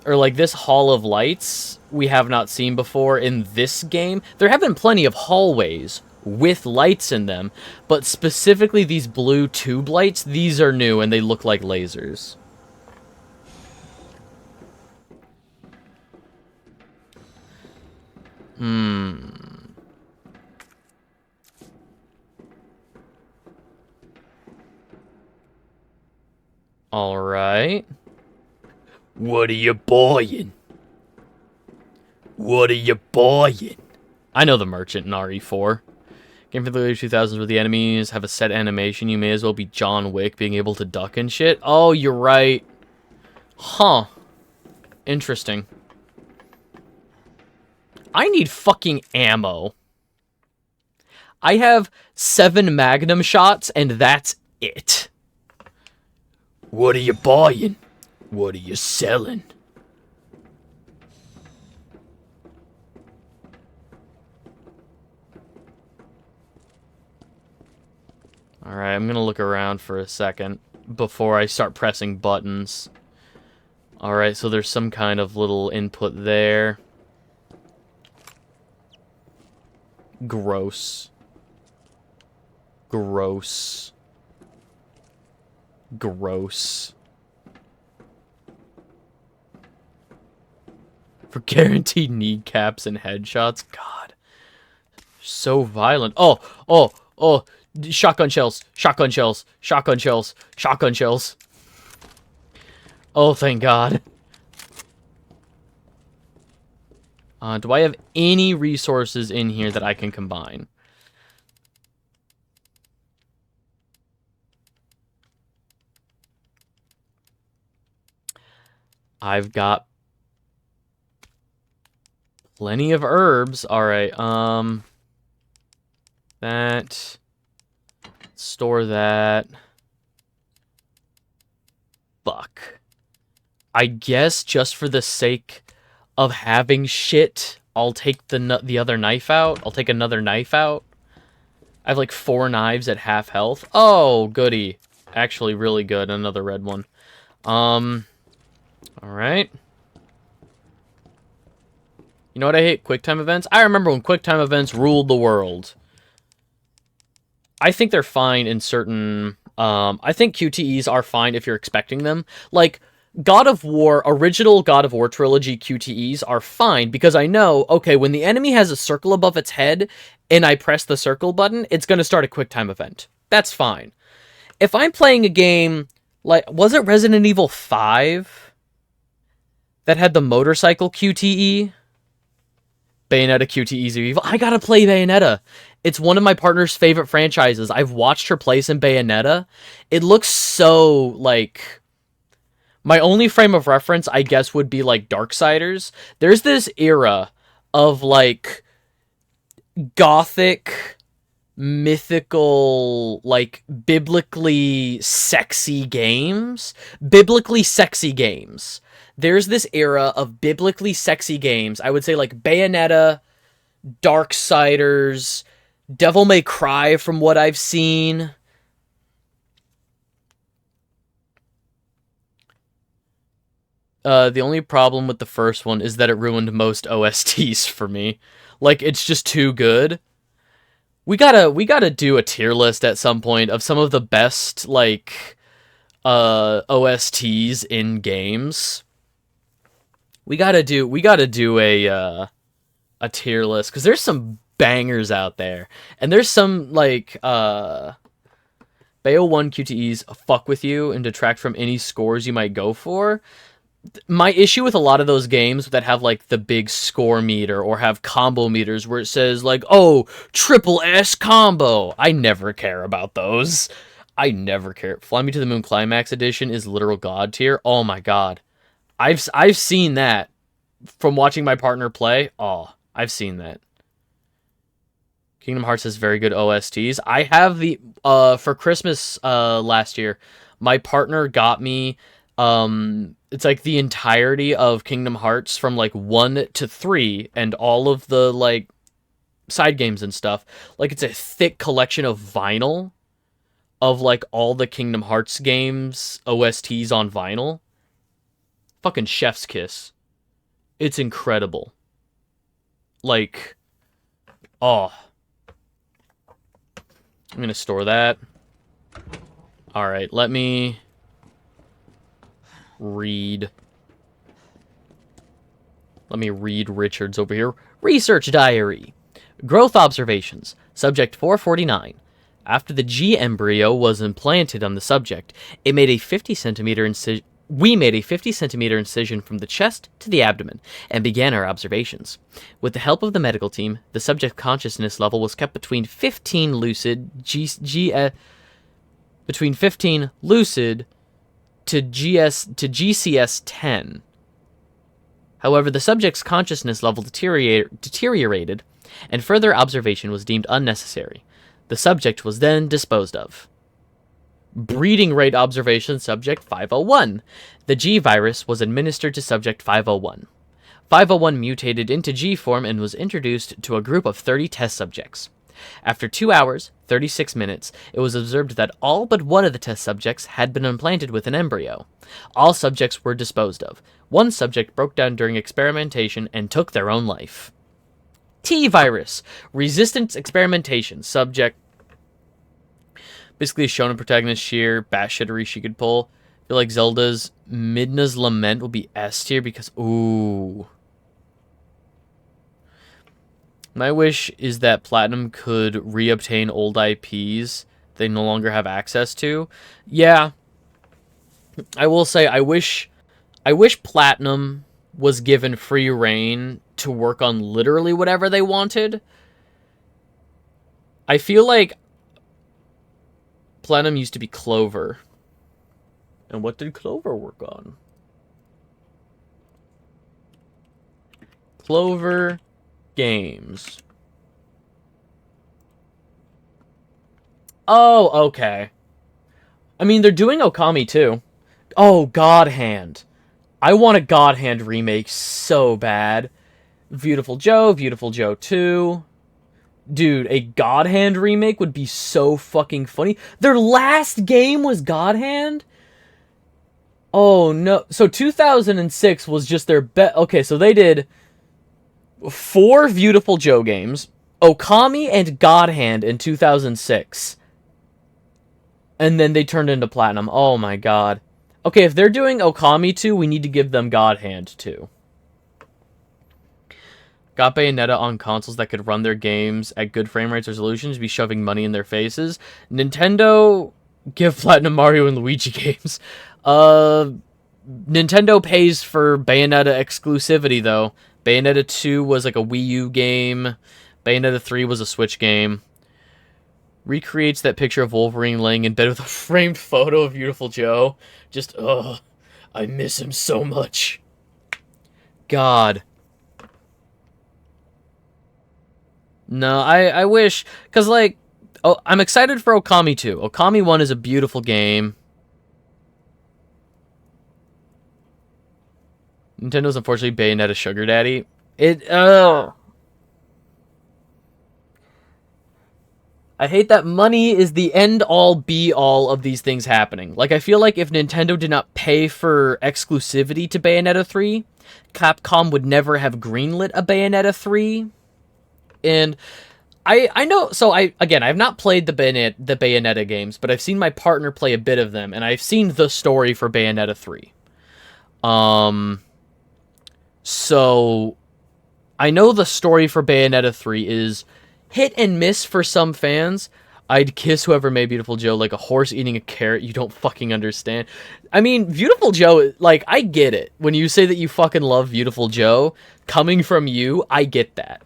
or like this hall of lights, we have not seen before in this game. There have been plenty of hallways with lights in them, but specifically these blue tube lights, these are new and they look like lasers. Alright. What are you buying? What are you buying? I know the merchant in RE4. Game for the early 2000s where the enemies have a set animation. You may as well be John Wick, being able to duck and shit. Oh, you're right. Huh. Interesting. I need fucking ammo. I have 7 Magnum shots, and that's it. What are you buying? What are you selling? Alright, I'm gonna look around for a second before I start pressing buttons. Alright, so there's some kind of little input there. Gross. Gross. Gross. For guaranteed kneecaps and headshots? God. So violent. Oh! Shotgun shells. Shotgun shells. Shotgun shells. Shotgun shells. Oh, thank God. Do I have any resources in here that I can combine? I've got plenty of herbs. All right. That. Store that. Fuck. I guess just for the sake of having shit, I'll take the other knife out. I'll take another knife out. I have like 4 knives at half health. Oh, goody. Actually, really good. Another red one. Alright. You know what I hate? QuickTime events? I remember when QuickTime events ruled the world. I think they're fine in certain... I think QTEs are fine if you're expecting them. Like, God of War, original God of War trilogy QTEs are fine because I know, okay, when the enemy has a circle above its head and I press the circle button, it's going to start a QuickTime event. That's fine. If I'm playing a game like... Was it Resident Evil 5? That had the motorcycle QTE. Bayonetta QTEs are evil. I gotta play Bayonetta. It's one of my partner's favorite franchises. I've watched her play some Bayonetta. It looks so, like... My only frame of reference, I guess, would be, like, Darksiders. There's this era of, like, gothic, mythical, like, biblically sexy games. Biblically sexy games. There's this era of biblically sexy games. I would say like Bayonetta, Darksiders, Devil May Cry from what I've seen. The only problem with the first one is that it ruined most OSTs for me. Like, it's just too good. We gotta do a tier list at some point of some of the best, like, OSTs in games. We gotta do a tier list, because there's some bangers out there. And there's some, like, Bayo 1 QTEs fuck with you and detract from any scores you might go for. My issue with a lot of those games that have, like, the big score meter or have combo meters where it says, like, oh, triple S combo. I never care about those. I never care. Fly Me to the Moon Climax Edition is literal god tier. Oh my god. I've seen that from watching my partner play. Oh, I've seen that. Kingdom Hearts has very good OSTs. I have the for Christmas last year, my partner got me it's like the entirety of Kingdom Hearts from like 1 to 3 and all of the like side games and stuff. Like, it's a thick collection of vinyl of like all the Kingdom Hearts games OSTs on vinyl. Fucking chef's kiss. It's incredible. Like, oh. I'm gonna store that. Alright, let me read. Let me read Richard's over here. Research diary. Growth observations. Subject 449. After the G embryo was implanted on the subject, it made a 50 centimeter incision. We made a 50 centimeter incision from the chest to the abdomen and began our observations. With the help of the medical team, the subject's consciousness level was kept between 15 lucid between 15 lucid to GCS 10. However, the subject's consciousness level deteriorated, and further observation was deemed unnecessary. The subject was then disposed of. Breeding rate observation subject 501. The G virus was administered to subject 501. 501 mutated into G form and was introduced to a group of 30 test subjects. After 2 hours, 36 minutes, it was observed that all but one of the test subjects had been implanted with an embryo. All subjects were disposed of. One subject broke down during experimentation and took their own life. T virus. Resistance experimentation. Subject. Basically, a shonen protagonist sheer batshittery she could pull. I feel like Zelda's Midna's Lament will be S tier because, ooh. My wish is that Platinum could reobtain old IPs they no longer have access to. Yeah. I will say, I wish Platinum was given free reign to work on literally whatever they wanted. I feel like Platinum used to be Clover. And what did Clover work on? Clover Games. Oh, okay. I mean, they're doing Okami too. Oh, God Hand. I want a God Hand remake so bad. Beautiful Joe 2. Dude, a God Hand remake would be so fucking funny. Their last game was God Hand? Oh, no. So 2006 was just their bet. Okay, so they did 4 Beautiful Joe games, Okami and God Hand in 2006. And then they turned into Platinum. Oh my god. Okay, if they're doing Okami 2, we need to give them God Hand 2. Got Bayonetta on consoles that could run their games at good frame rates resolutions, be shoving money in their faces. Nintendo, give Platinum Mario and Luigi games. Nintendo pays for Bayonetta exclusivity, though. Bayonetta 2 was like a Wii U game. Bayonetta 3 was a Switch game. Recreates that picture of Wolverine laying in bed with a framed photo of Beautiful Joe. Just, ugh. I miss him so much. God. No, I wish... Because, like... Oh, I'm excited for Okami 2. Okami 1 is a beautiful game. Nintendo's unfortunately Bayonetta sugar daddy. I hate that money is the end-all, be-all of these things happening. Like, I feel like if Nintendo did not pay for exclusivity to Bayonetta 3, Capcom would never have greenlit a Bayonetta 3. And I know, so I've not played the Bayonetta games, but I've seen my partner play a bit of them, and I've seen the story for Bayonetta 3. So I know the story for Bayonetta 3 is hit and miss for some fans. I'd kiss whoever made Beautiful Joe like a horse eating a carrot. You don't fucking understand. I mean, Beautiful Joe, like, I get it. When you say that you fucking love Beautiful Joe, coming from you, I get that.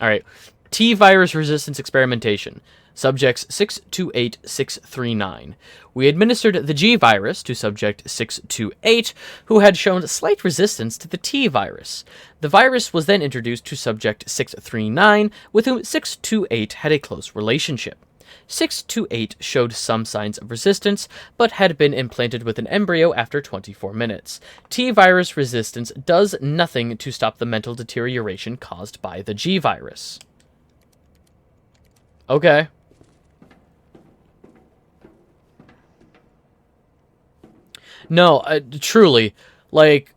Alright. T-virus resistance experimentation. Subjects 628639. We administered the G-virus to subject 628, who had shown slight resistance to the T-virus. The virus was then introduced to subject 639, with whom 628 had a close relationship. 628 showed some signs of resistance, but had been implanted with an embryo after 24 minutes. T-virus resistance does nothing to stop the mental deterioration caused by the G-virus. Okay. No, truly, like,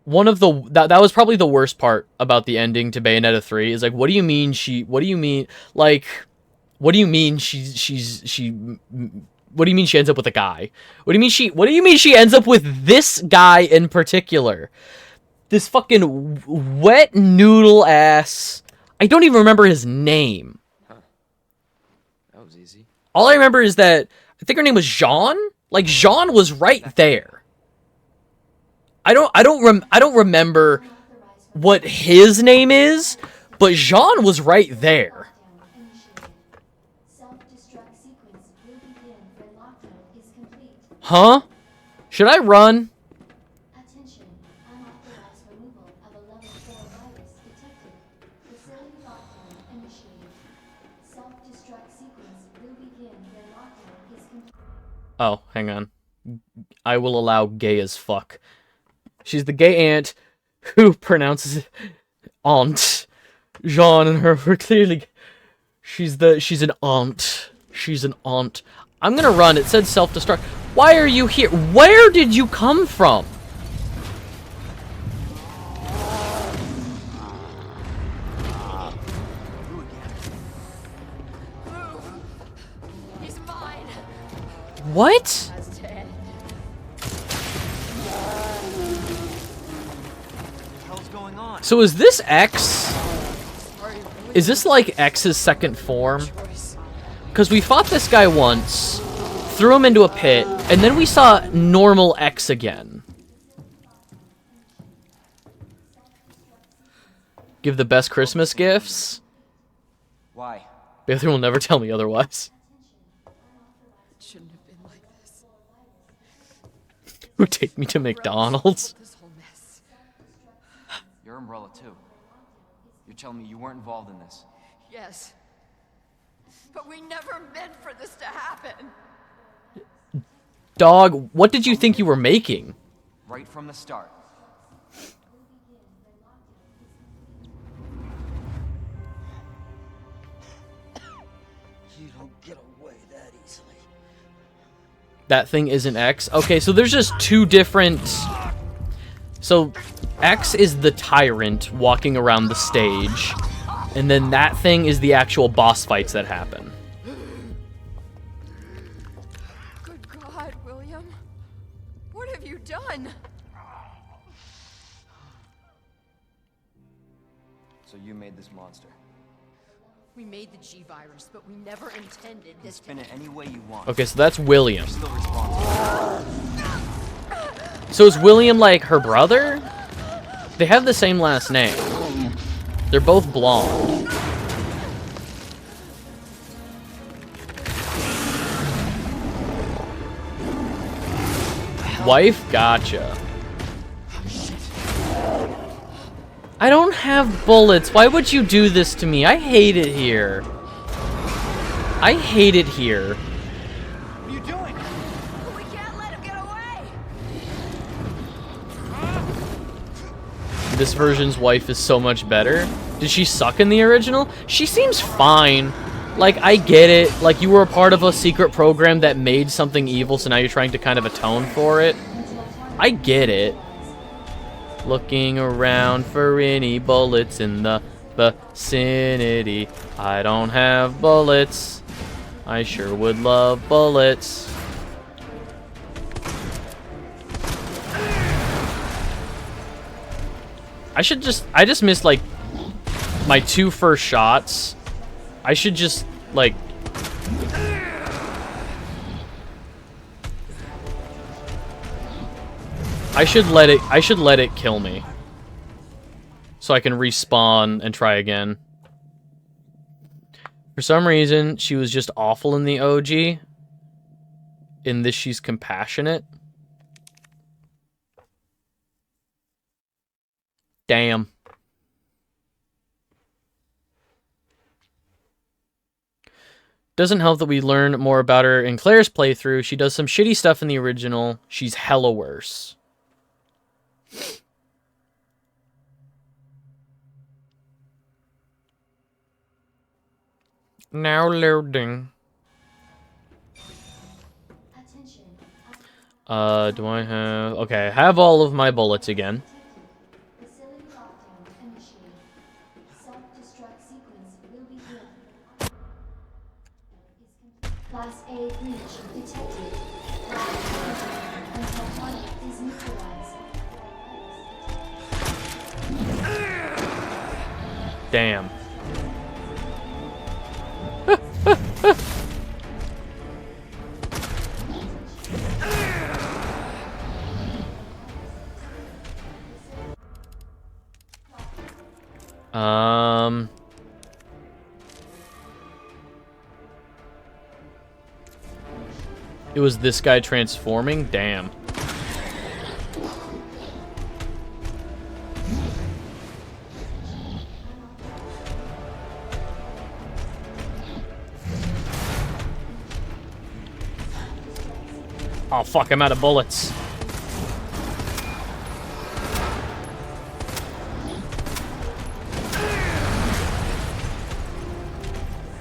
one of the, that was probably the worst part about the ending to Bayonetta 3, is like, what do you mean she ends up with a guy? What do you mean she ends up with this guy in particular? This fucking wet noodle ass, I don't even remember his name. That was easy. All I remember is that, I think her name was Jean? Like, Jean was right there. I don't remember what his name is, but Jean was right there. Self-destruct sequence will begin when lockdown is complete. Huh? Should I run? Attention, unauthorized removal of a level 4 virus detected. Facility lockdown initiated. Self-destruct sequence will begin when lockdown is complete. Oh, hang on. I will allow gay as fuck. She's the gay aunt who pronounces it aunt. Jean and her were clearly... She's an aunt. She's an aunt. I'm gonna run. It said self-destruct. Why are you here? Where did you come from? He's mine. What? That's dead. What the hell's going on? So is this X? Is this like X's second form? Choice. Because we fought this guy once, threw him into a pit, and then we saw normal X again. Give the best Christmas gifts. Why? Bailey will never tell me otherwise. It shouldn't have been like this. Who take me to McDonald's? This whole mess. You're Umbrella too. You're telling me you weren't involved in this? Yes. But we never meant for this to happen. Dog, what did you think you were making? Right from the start. You don't get away that easily. That thing isn't X. Okay, so there's just two different... So, X is the tyrant walking around the stage. And then that thing is the actual boss fights that happen. Good God, William. What have you done? So you made this monster. We made the G-Virus, but we never intended You can this to... spin it any way you want. Okay, so that's William. You're still responsible. So is William like her brother? They have the same last name. They're both blonde. Wife? Gotcha. I don't have bullets. Why would you do this to me? I hate it here. I hate it here. What are you doing? We can't let him get away! This version's wife is so much better. Did she suck in the original? She seems fine. Like, I get it. Like, you were a part of a secret program that made something evil, so now you're trying to kind of atone for it. I get it. Looking around for any bullets in the vicinity. I don't have bullets. I sure would love bullets. I just missed, like, my two first shots. I should just, like... I should let it kill me. So I can respawn and try again. For some reason, she was just awful in the OG. In this, she's compassionate. Damn. Doesn't help that we learn more about her in Claire's playthrough. She does some shitty stuff in the original. She's hella worse. Now loading. Attention. Do I have... Okay, I have all of my bullets again. Facility lockdown initiated. Self-destruct sequence will begin. Class A breach detected. Until target is neutralized. Damn. It was this guy transforming? Damn. Oh, fuck, I'm out of bullets.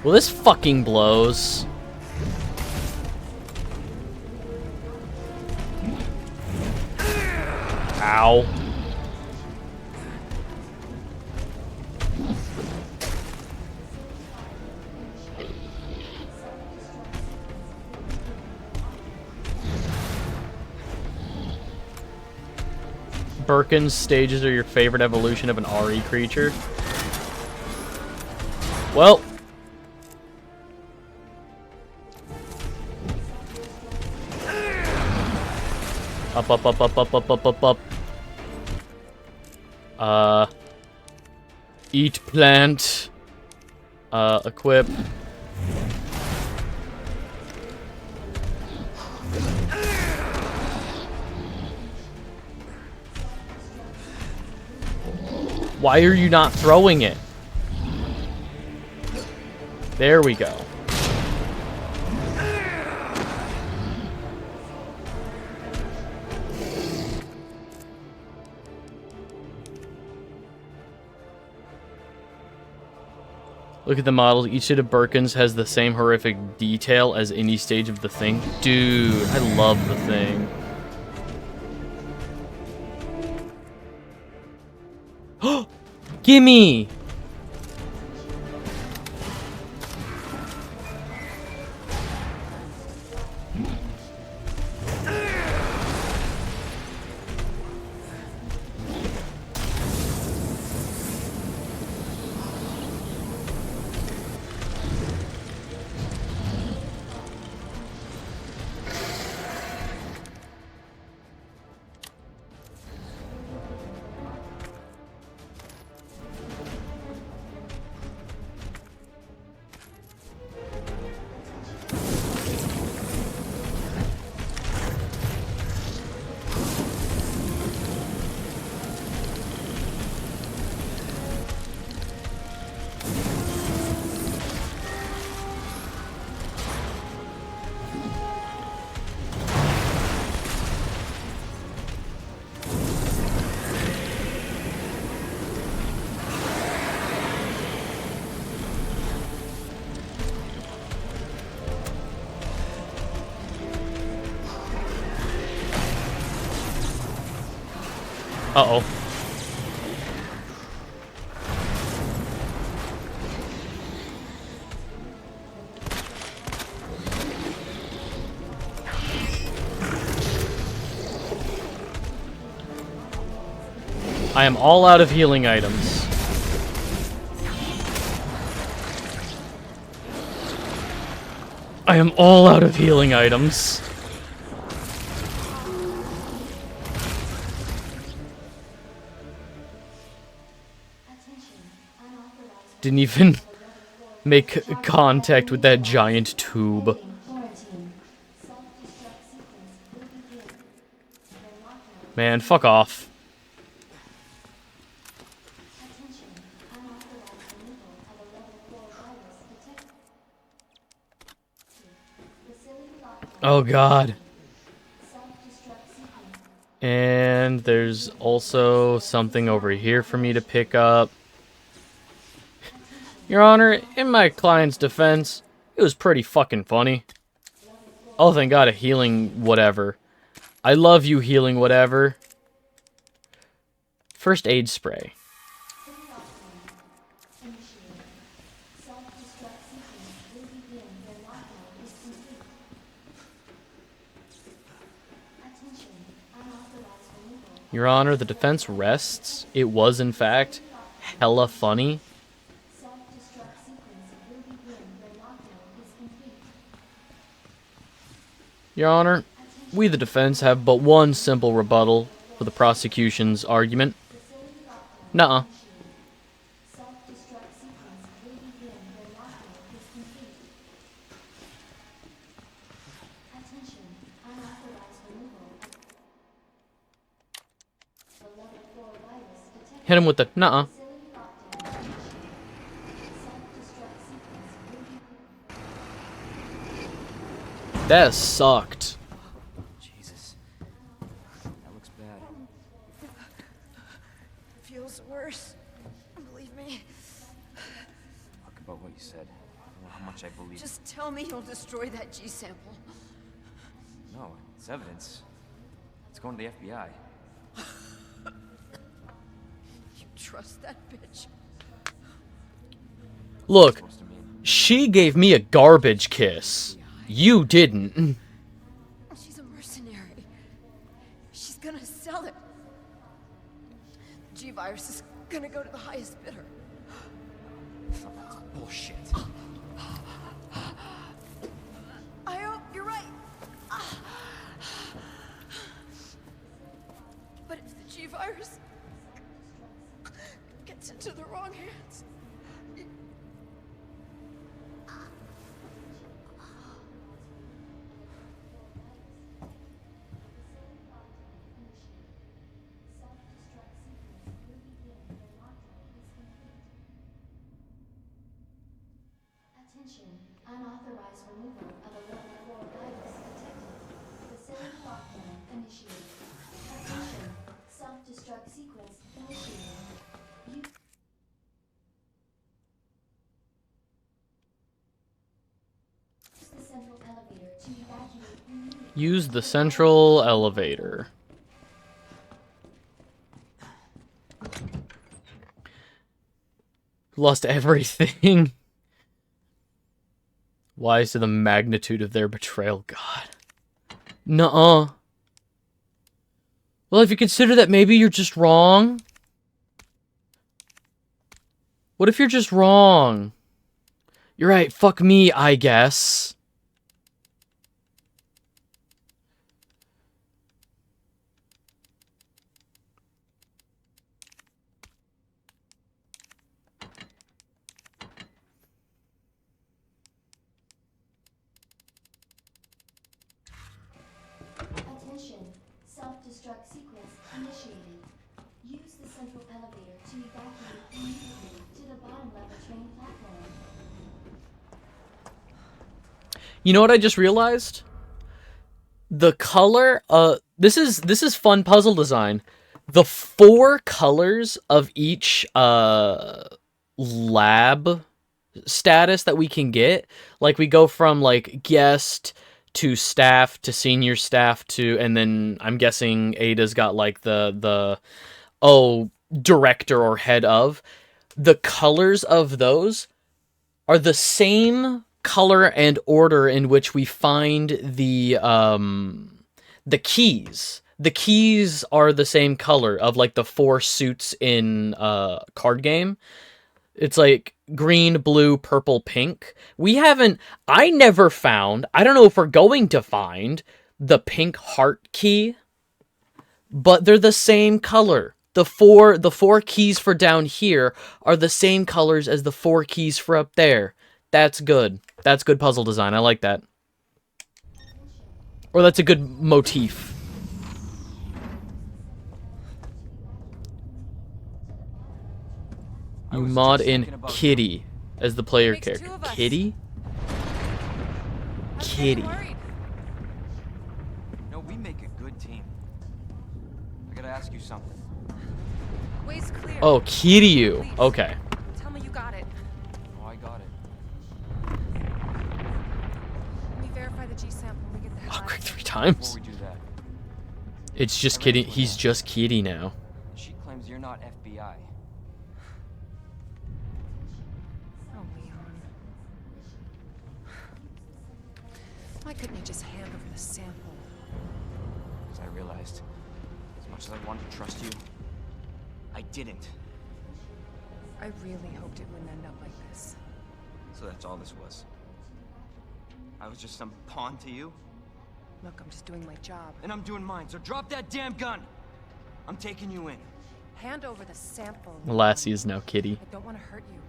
Well, this fucking blows. Ow. Birkin's stages are your favorite evolution of an RE creature? Well. Up, up, up, up, up, up, up, up, up. Eat plant. Equip. Why are you not throwing it? There we go. Look at the models. Each set of Birkins has the same horrific detail as any stage of the Thing. Dude, I love the Thing. Gimme! Uh-oh. I am all out of healing items. I am all out of healing items. Didn't even make contact with that giant tube. Man, fuck off. Oh god. And there's also something over here for me to pick up. Your Honor, in my client's defense, it was pretty fucking funny. Oh, thank God, a healing whatever. I love you, healing whatever. First aid spray. Your Honor, the defense rests. It was, in fact, hella funny. Your Honor, we the defense have but one simple rebuttal for the prosecution's argument. Nuh-uh. Hit him with the nuh-uh. That sucked. Jesus. That looks bad. Feels worse. Believe me. Talk about what you said. I don't know how much I believe. Just tell me you'll destroy that G sample. No, it's evidence. It's going to the FBI. You trust that bitch? Look, Supposed to mean. she gave me a garbage kiss. You didn't. She's a mercenary. She's gonna sell it. The G-Virus is gonna go to the highest bidder. Bullshit. I hope you're right. But if the G-Virus gets It's into the wrong hands. Attention, unauthorized removal of a level 4 virus detected. Facility lockdown initiated. Attention, self-destruct sequence initiated. Use the central elevator to evacuate immediately. Use the central elevator. Lost everything. Wise to the magnitude of their betrayal. God. Nuh-uh. Well, if you consider that maybe you're just wrong. What if you're just wrong? You're right, fuck me, I guess. Attention, self-destruct sequence initiated. Use the central elevator to evacuate immediately to the bottom level train platform. You know what I just realized? The color, this is fun puzzle design. The 4 colors of each, lab status that we can get, like we go from, like, guest to staff to senior staff to, and then I'm guessing Ada's got, like, the director or head of. The colors of those are the same color and order in which we find the keys. The keys are the same color of, like, the 4 suits in card game. It's like green, blue, purple, pink. I never found, I don't know if we're going to find the pink heart key, but they're the same color. The four keys for down here are the same colors as the 4 keys for up there. That's good. That's good puzzle design. I like that. Or that's a good motif. You was mod just in thinking about Kitty as the player Makes 2 character. of us. Kitty? I'm Kitty. getting worried. No, we make a good team. I gotta ask you something. Way's clear. Oh, Kiryu. Please. Okay. Tell me you got it. Oh, I got it. Let me verify the G sample when we get the hell Oh, out of quick here. 3 Before times. we do that, It's just Kitty. He's just Kitty now. she claims you're not FBI. Oh, Leon. Why couldn't you just hand over the sample? Because I realized, as much as I wanted to trust you, I didn't. I really hoped it wouldn't end up like this. So that's all this was. I was just some pawn to you, Look, I'm just doing my job. and I'm doing mine, so drop that damn gun! I'm taking you in. Hand over the sample. Leon. Lassie is now Kitty. I don't want to hurt you.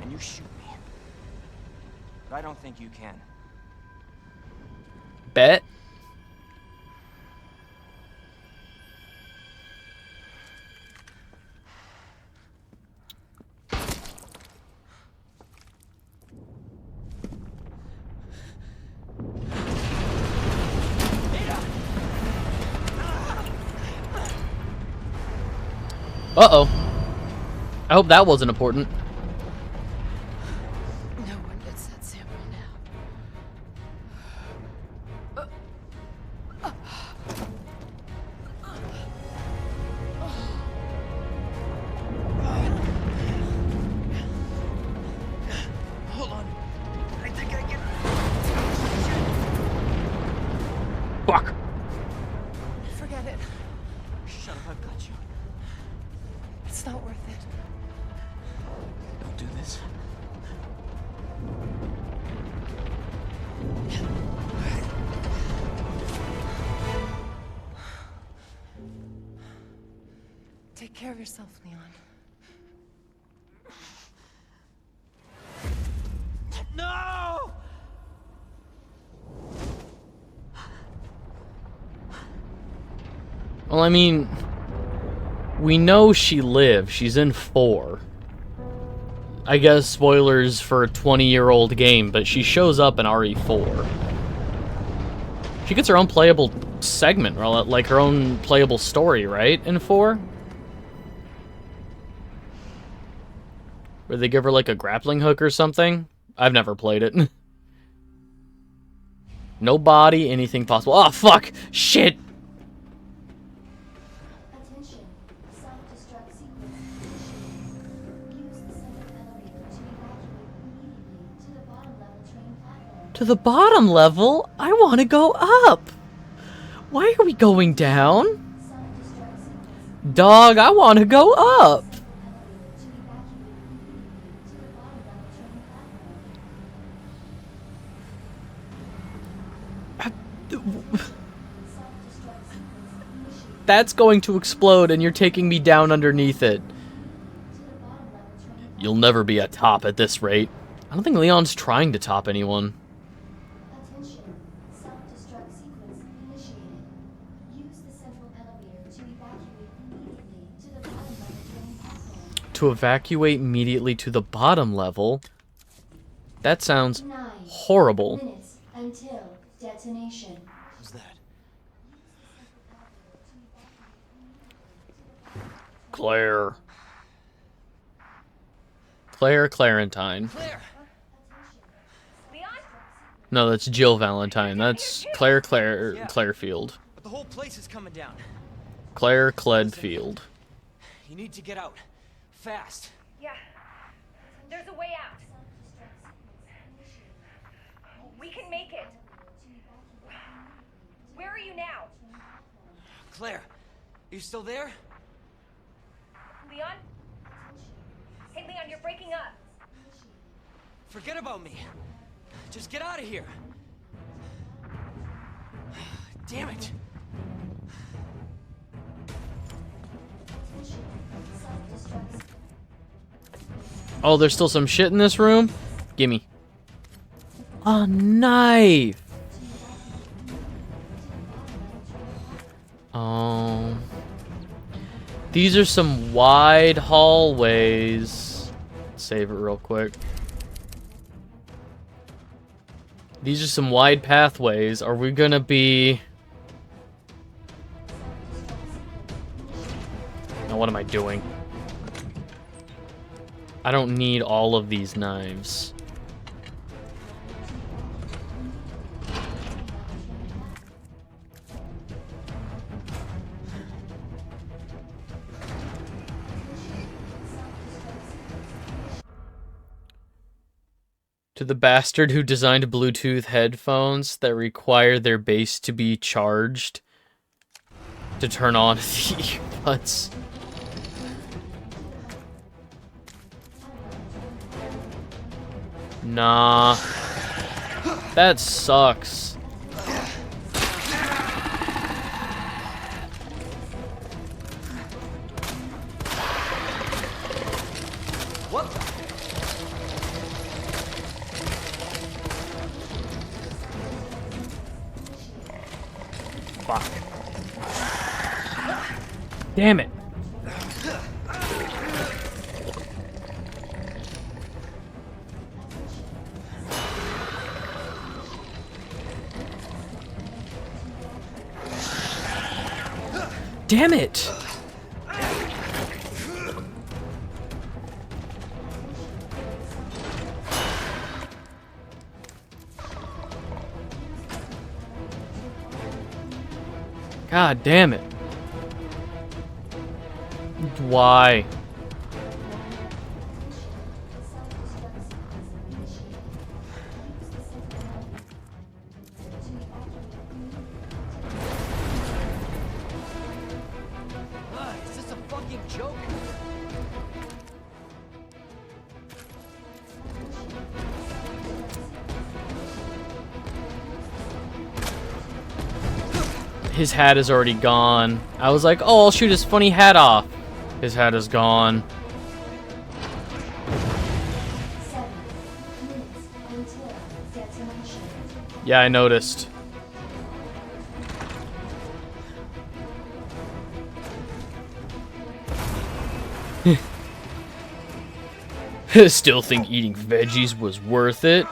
And you shoot me. But I don't think you can. Bet. Uh-oh. I hope that wasn't important. No one gets that sample now. Hold on. I think I can. Fuck. Forget it. Shut up, I've got you. It's not worth it. yourself, Leon. No! Well, I mean, we know she lived. She's in 4. I guess spoilers for a 20-year-old game, but she shows up in RE4. She gets her own playable segment, or like her own playable story, right, in 4? Where they give her like a grappling hook or something? I've never played it. No body, anything possible. Oh, fuck! Shit! Attention. Self-destruct sequence initiated. Use the central elevator to evacuate immediately to the bottom level train platform. To the bottom level? I want to go up! Why are we going down? Self-destruct sequence Dog, I want to go up! elevator to evacuate immediately to the bottom level train platform. Self-destruct sequence initiated. That's going to explode and you're taking me down underneath it. To the bottom level train. You'll never be a top at this rate. I don't think Leon's trying to top anyone. Attention. Self-destruct sequence initiated. Use the central elevator to evacuate immediately to the bottom level train platform. To evacuate immediately to the bottom level? That sounds 9 horrible. minutes until detonation. Who's that? Claire. Claire Clarentine. Claire! Leon? No, that's Jill Valentine. That's Claire Clarefield. But the whole place is coming down. Claire Cledfield. You need to get out. Fast. Yeah. There's a way out. We can make it. Where are you now? Claire, you still there? Leon? Hey, Leon, you're breaking up. Forget about me. Just get out of here. Damn it. Self-destruct. Oh, there's still some shit in this room? Gimme. A knife! Oh. These are some wide hallways. Save it real quick. These are some wide pathways. Are we gonna be... Now what am I doing? I don't need all of these knives. To the bastard who designed Bluetooth headphones that require their base to be charged to turn on the earbuds. Nah. That sucks. What the? Fuck. Damn it. Damn it. God damn it. Why? Is this a fucking joke? His hat is already gone. I was like, oh, I'll shoot his funny hat off. His hat is gone. 7 minutes until detonation. Yeah, I noticed. Still think eating veggies was worth it.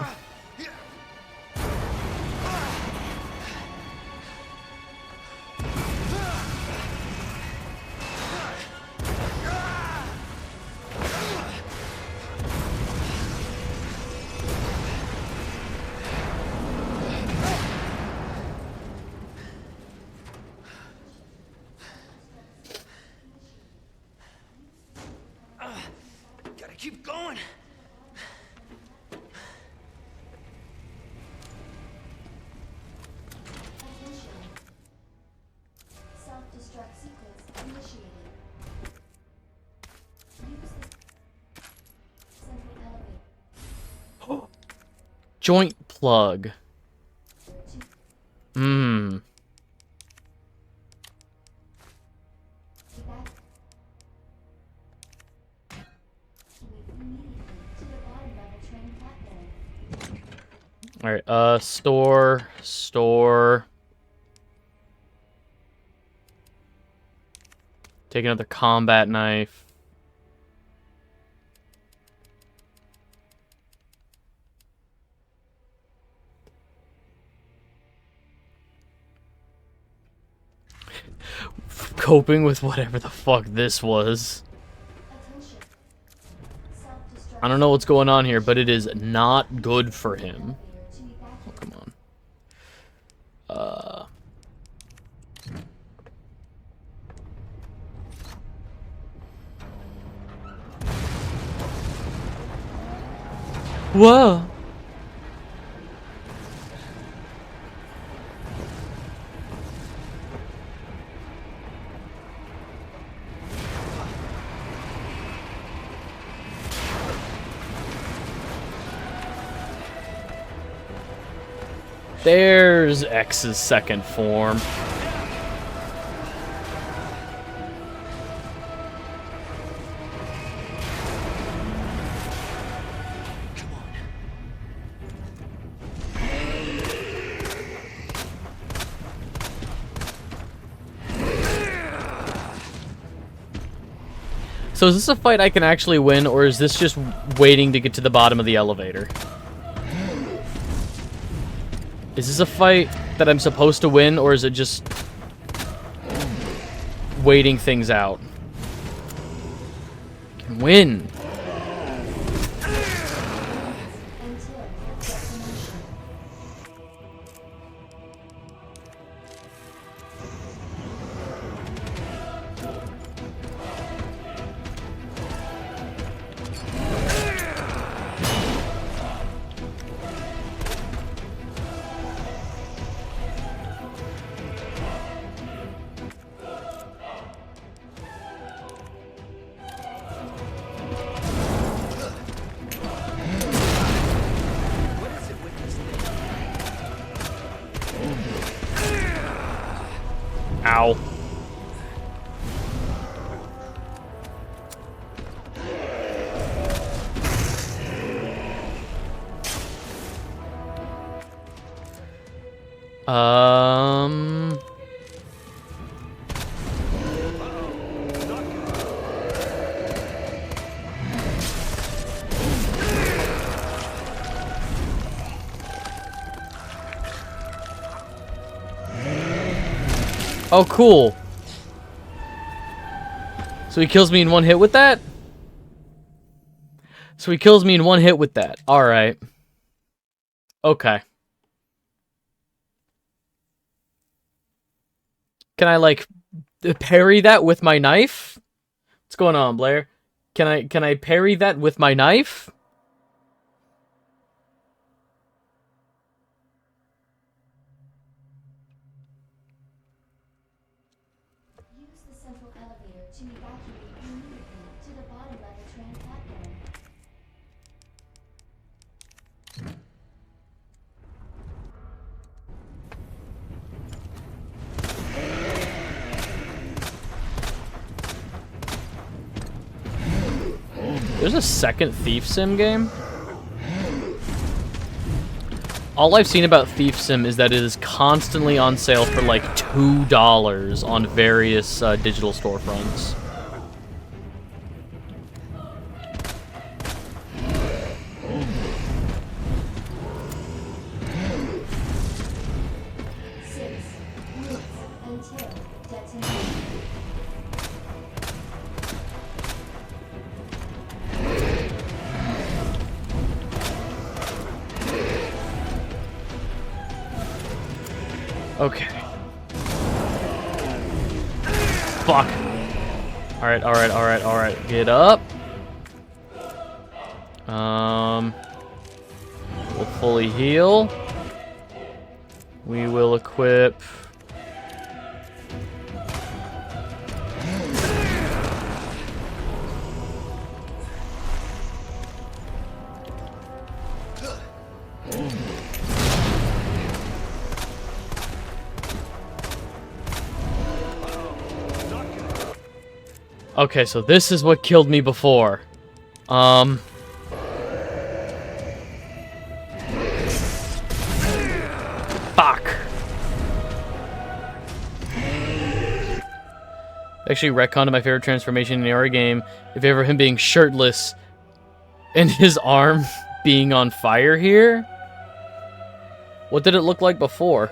Gotta keep going. Attention. Self-destruct sequence initiated. Use the central elevator Joint plug. to Mmm. evacuate immediately to the bottom level train platform. Alright, store. Take another combat knife. Coping with whatever the fuck this was. Attention. Self-destruct I don't know what's going on here, but it is not good for him. elevator to evacuate. Come on. Whoa. There's X's second form. So is this a fight I can actually win, or is this just waiting to get to the bottom of the elevator? Is this a fight that I'm supposed to win, or is it just waiting things out? I can win. Until detonation. Ow. Um... Oh, cool. So he kills me in one hit with that? So he kills me in one hit with that. Alright. Okay. Can I, like, parry that with my knife? What's going on, Blair? Can I parry that with my knife? Use the central elevator to evacuate immediately to the bottom level train platform. There's a second Thief Sim game? All I've seen about Thief Sim is that it is constantly on sale for like $2 on various digital storefronts. Okay. Fuck. Alright. Get up. We'll fully heal. We will equip. Okay, so this is what killed me before. Fuck. Actually retconned my favorite transformation in the RE game. If ever him being shirtless and his arm being on fire here. What did it look like before?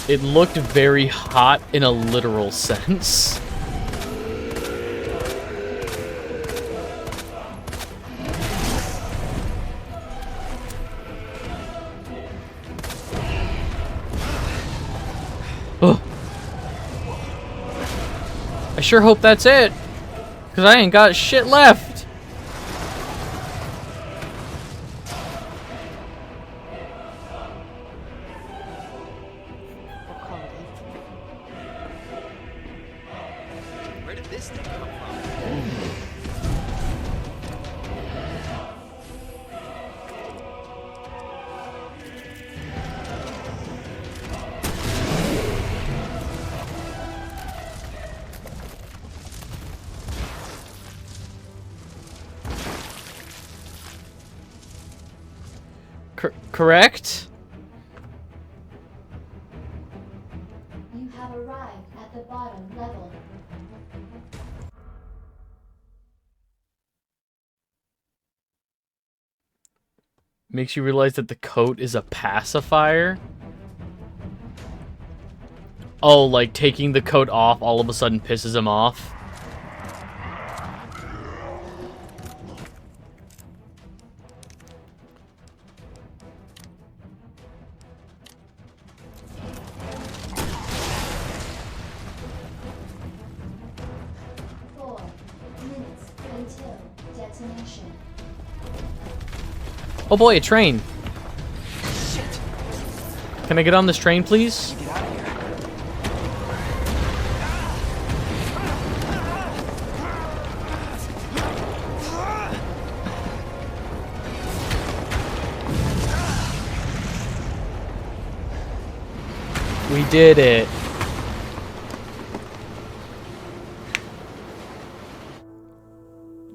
It looked very hot in a literal sense. Oh. I sure hope that's it, because I ain't got shit left. Where did this thing come from? Correct? You have arrived at the bottom level. Makes you realize that the coat is a pacifier. Oh, like taking the coat off all of a sudden pisses him off. Oh boy, a train. Shit! Can I get on this train, please? Get out of here. We did it.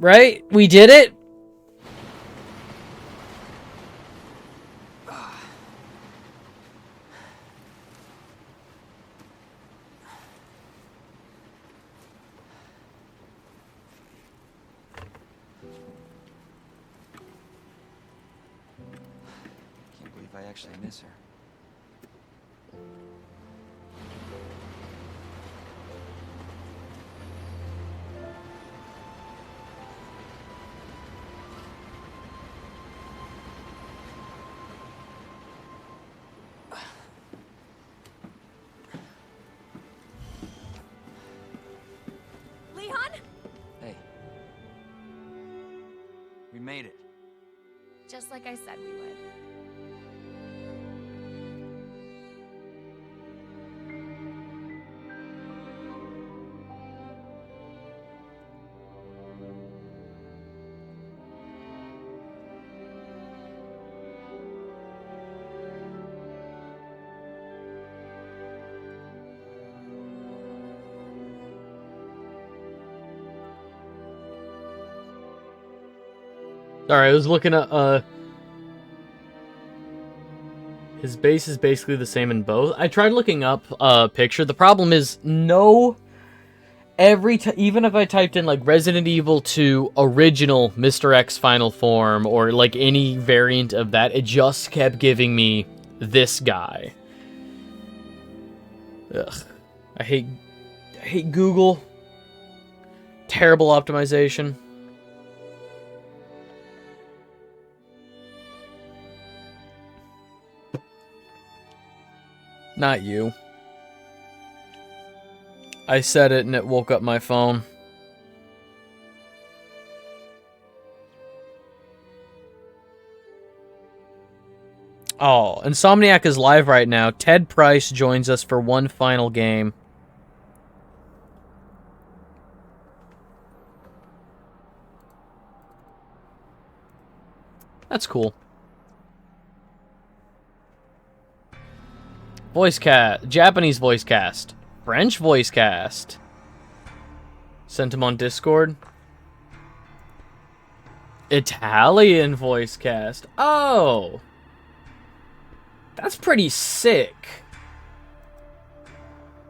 Right? We did it? Can't believe I actually miss her. Leon? Hey. We made it. Just like I said we would. Alright, I was looking at, his base is basically the same in both. I tried looking up a picture. The problem is, no... even if I typed in, like, Resident Evil 2 original Mr. X final form, or, like, any variant of that, it just kept giving me this guy. Ugh. I hate Google. Terrible optimization. Not you. I said it and it woke up my phone. Oh, Insomniac is live right now. Ted Price joins us for one final game. That's cool. Voice cast. Japanese voice cast. French voice cast. Sent him on Discord. Italian voice cast. Oh! That's pretty sick.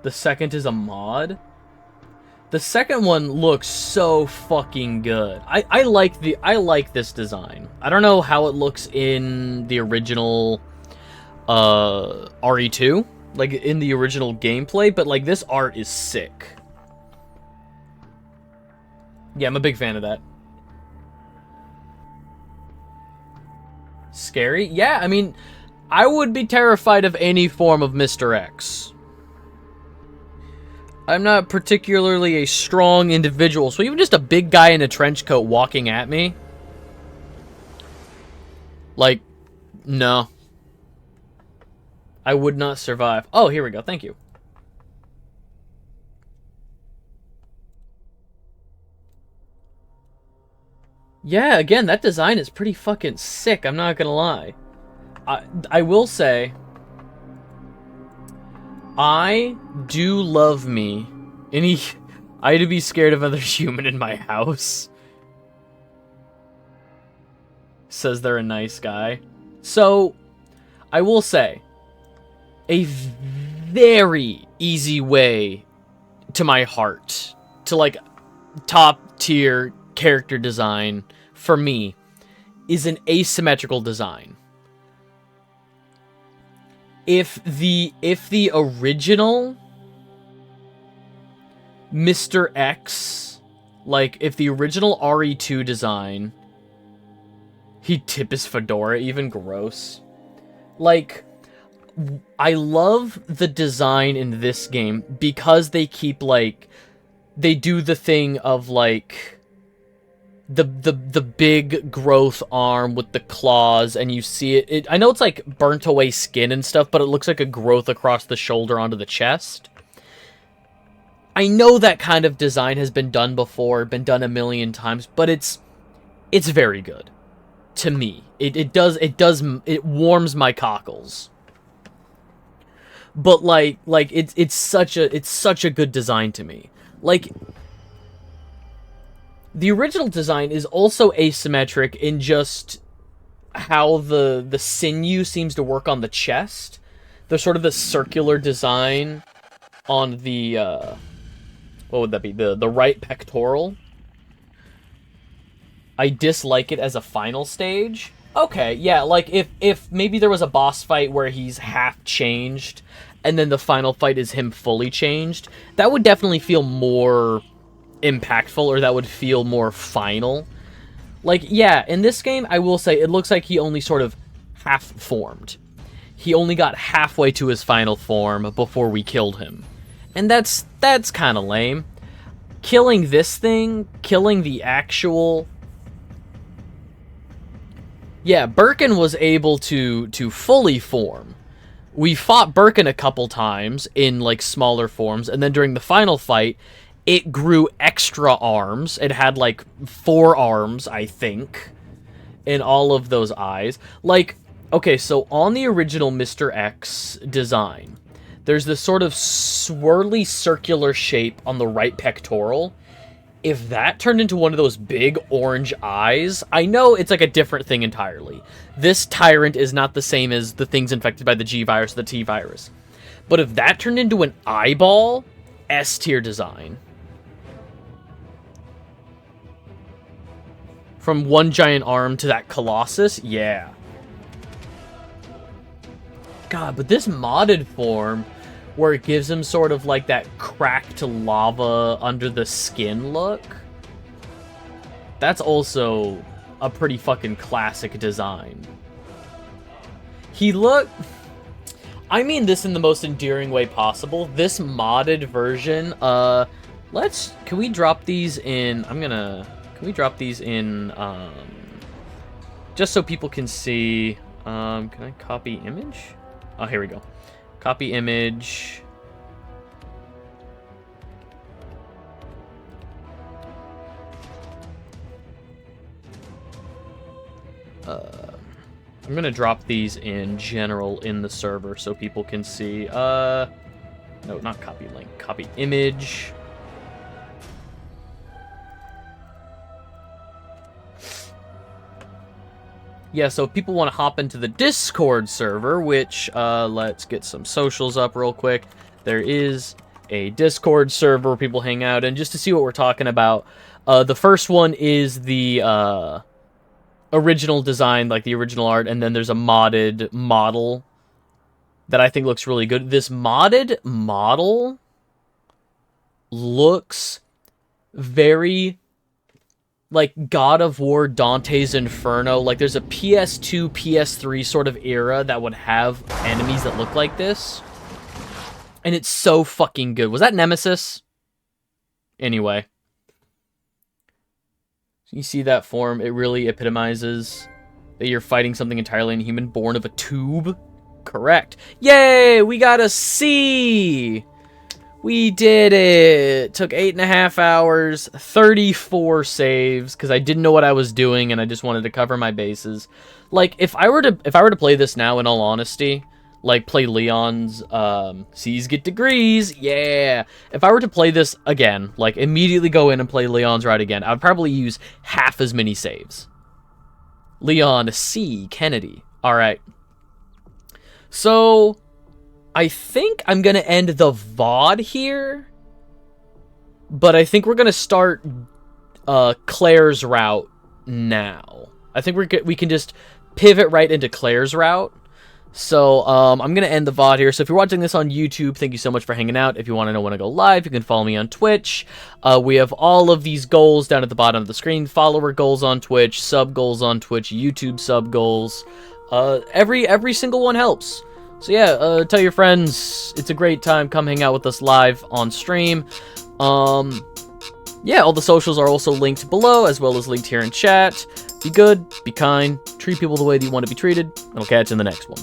The second is a mod? The second one looks so fucking good. I like this design. I don't know how it looks in the original RE2, like in the original gameplay, but like this art is sick. Yeah, I'm a big fan of that. Scary? Yeah, I mean, I would be terrified of any form of Mr. X. I'm not particularly a strong individual, so even just a big guy in a trench coat walking at me, like, no. I would not survive. Oh, here we go. Thank you. Yeah, again, that design is pretty fucking sick. I'm not gonna lie. I will say, I do love me any... I had to be scared of another human in my house. Says they're a nice guy. So, I will say, a very easy way to my heart, to like top tier character design for me, is an asymmetrical design. If the original Mr. X, like if the original RE2 design, he'd tip his fedora, even gross. Like, I love the design in this game because they keep like, they do the thing of like the big growth arm with the claws, and you see it. I know it's like burnt away skin and stuff, but it looks like a growth across the shoulder onto the chest. I know that kind of design has been done before, been done a million times, but it's very good to me. It warms my cockles. But like it's such a good design to me. Like, the original design is also asymmetric in just how the sinew seems to work on the chest. There's sort of the circular design on the what would that be? The right pectoral. I dislike it as a final stage. Okay, yeah, like if maybe there was a boss fight where he's half changed and then the final fight is him fully changed, that would definitely feel more impactful, or that would feel more final. Like, yeah, in this game, I will say, it looks like he only sort of half-formed. He only got halfway to his final form before we killed him. And that's kind of lame. Killing this thing, killing the actual... Yeah, Birkin was able to fully form. We fought Birkin a couple times in, like, smaller forms, and then during the final fight, it grew extra arms. It had, like, 4 arms, I think, in all of those eyes. Like, okay, so on the original Mr. X design, there's this sort of swirly circular shape on the right pectoral. if that turned into one of those big orange eyes, I know it's like a different thing entirely. This tyrant is not the same as the things infected by the G virus or the T virus. But if that turned into an eyeball, S tier design. From one giant arm to that Colossus, yeah. God, but this modded form, where it gives him sort of like that cracked lava under the skin look, that's also a pretty fucking classic design. I mean this in the most endearing way possible. This modded version, can we drop these in, can we drop these in, just so people can see, can I copy image? Oh, here we go. Copy image. I'm gonna drop these in general in the server so people can see. No, not copy link. Copy image. Yeah, so if people want to hop into the Discord server, which, let's get some socials up real quick. There is a Discord server where people hang out, and just to see what we're talking about, the first one is the, original design, like the original art, and then there's a modded model that I think looks really good. This modded model looks very like God of War, Dante's Inferno. Like there's a PS2, PS3 sort of era that would have enemies that look like this. And it's so fucking good. Was that Nemesis? Anyway. You see that form? It really epitomizes that you're fighting something entirely inhuman born of a tube. Correct. Yay! We got a C! We did it! Took 8.5 hours, 34 saves, because I didn't know what I was doing and I just wanted to cover my bases. Like, if I were to play this now, in all honesty, like play Leon's C's get degrees, yeah. If I were to play this again, like immediately go in and play Leon's ride again, I'd probably use half as many saves. Leon C. Kennedy. Alright. So, I think I'm going to end the VOD here. But I think we're going to start Claire's route now. I think we can just pivot right into Claire's route. So, I'm going to end the VOD here. So, if you're watching this on YouTube, thank you so much for hanging out. If you want to know when I go live, you can follow me on Twitch. We have all of these goals down at the bottom of the screen. Follower goals on Twitch, sub goals on Twitch, YouTube sub goals. Every single one helps. So, yeah, tell your friends. It's a great time. Come hang out with us live on stream. Yeah, all the socials are also linked below, as well as linked here in chat. Be good, be kind, treat people the way that you want to be treated, and I'll catch you in the next one.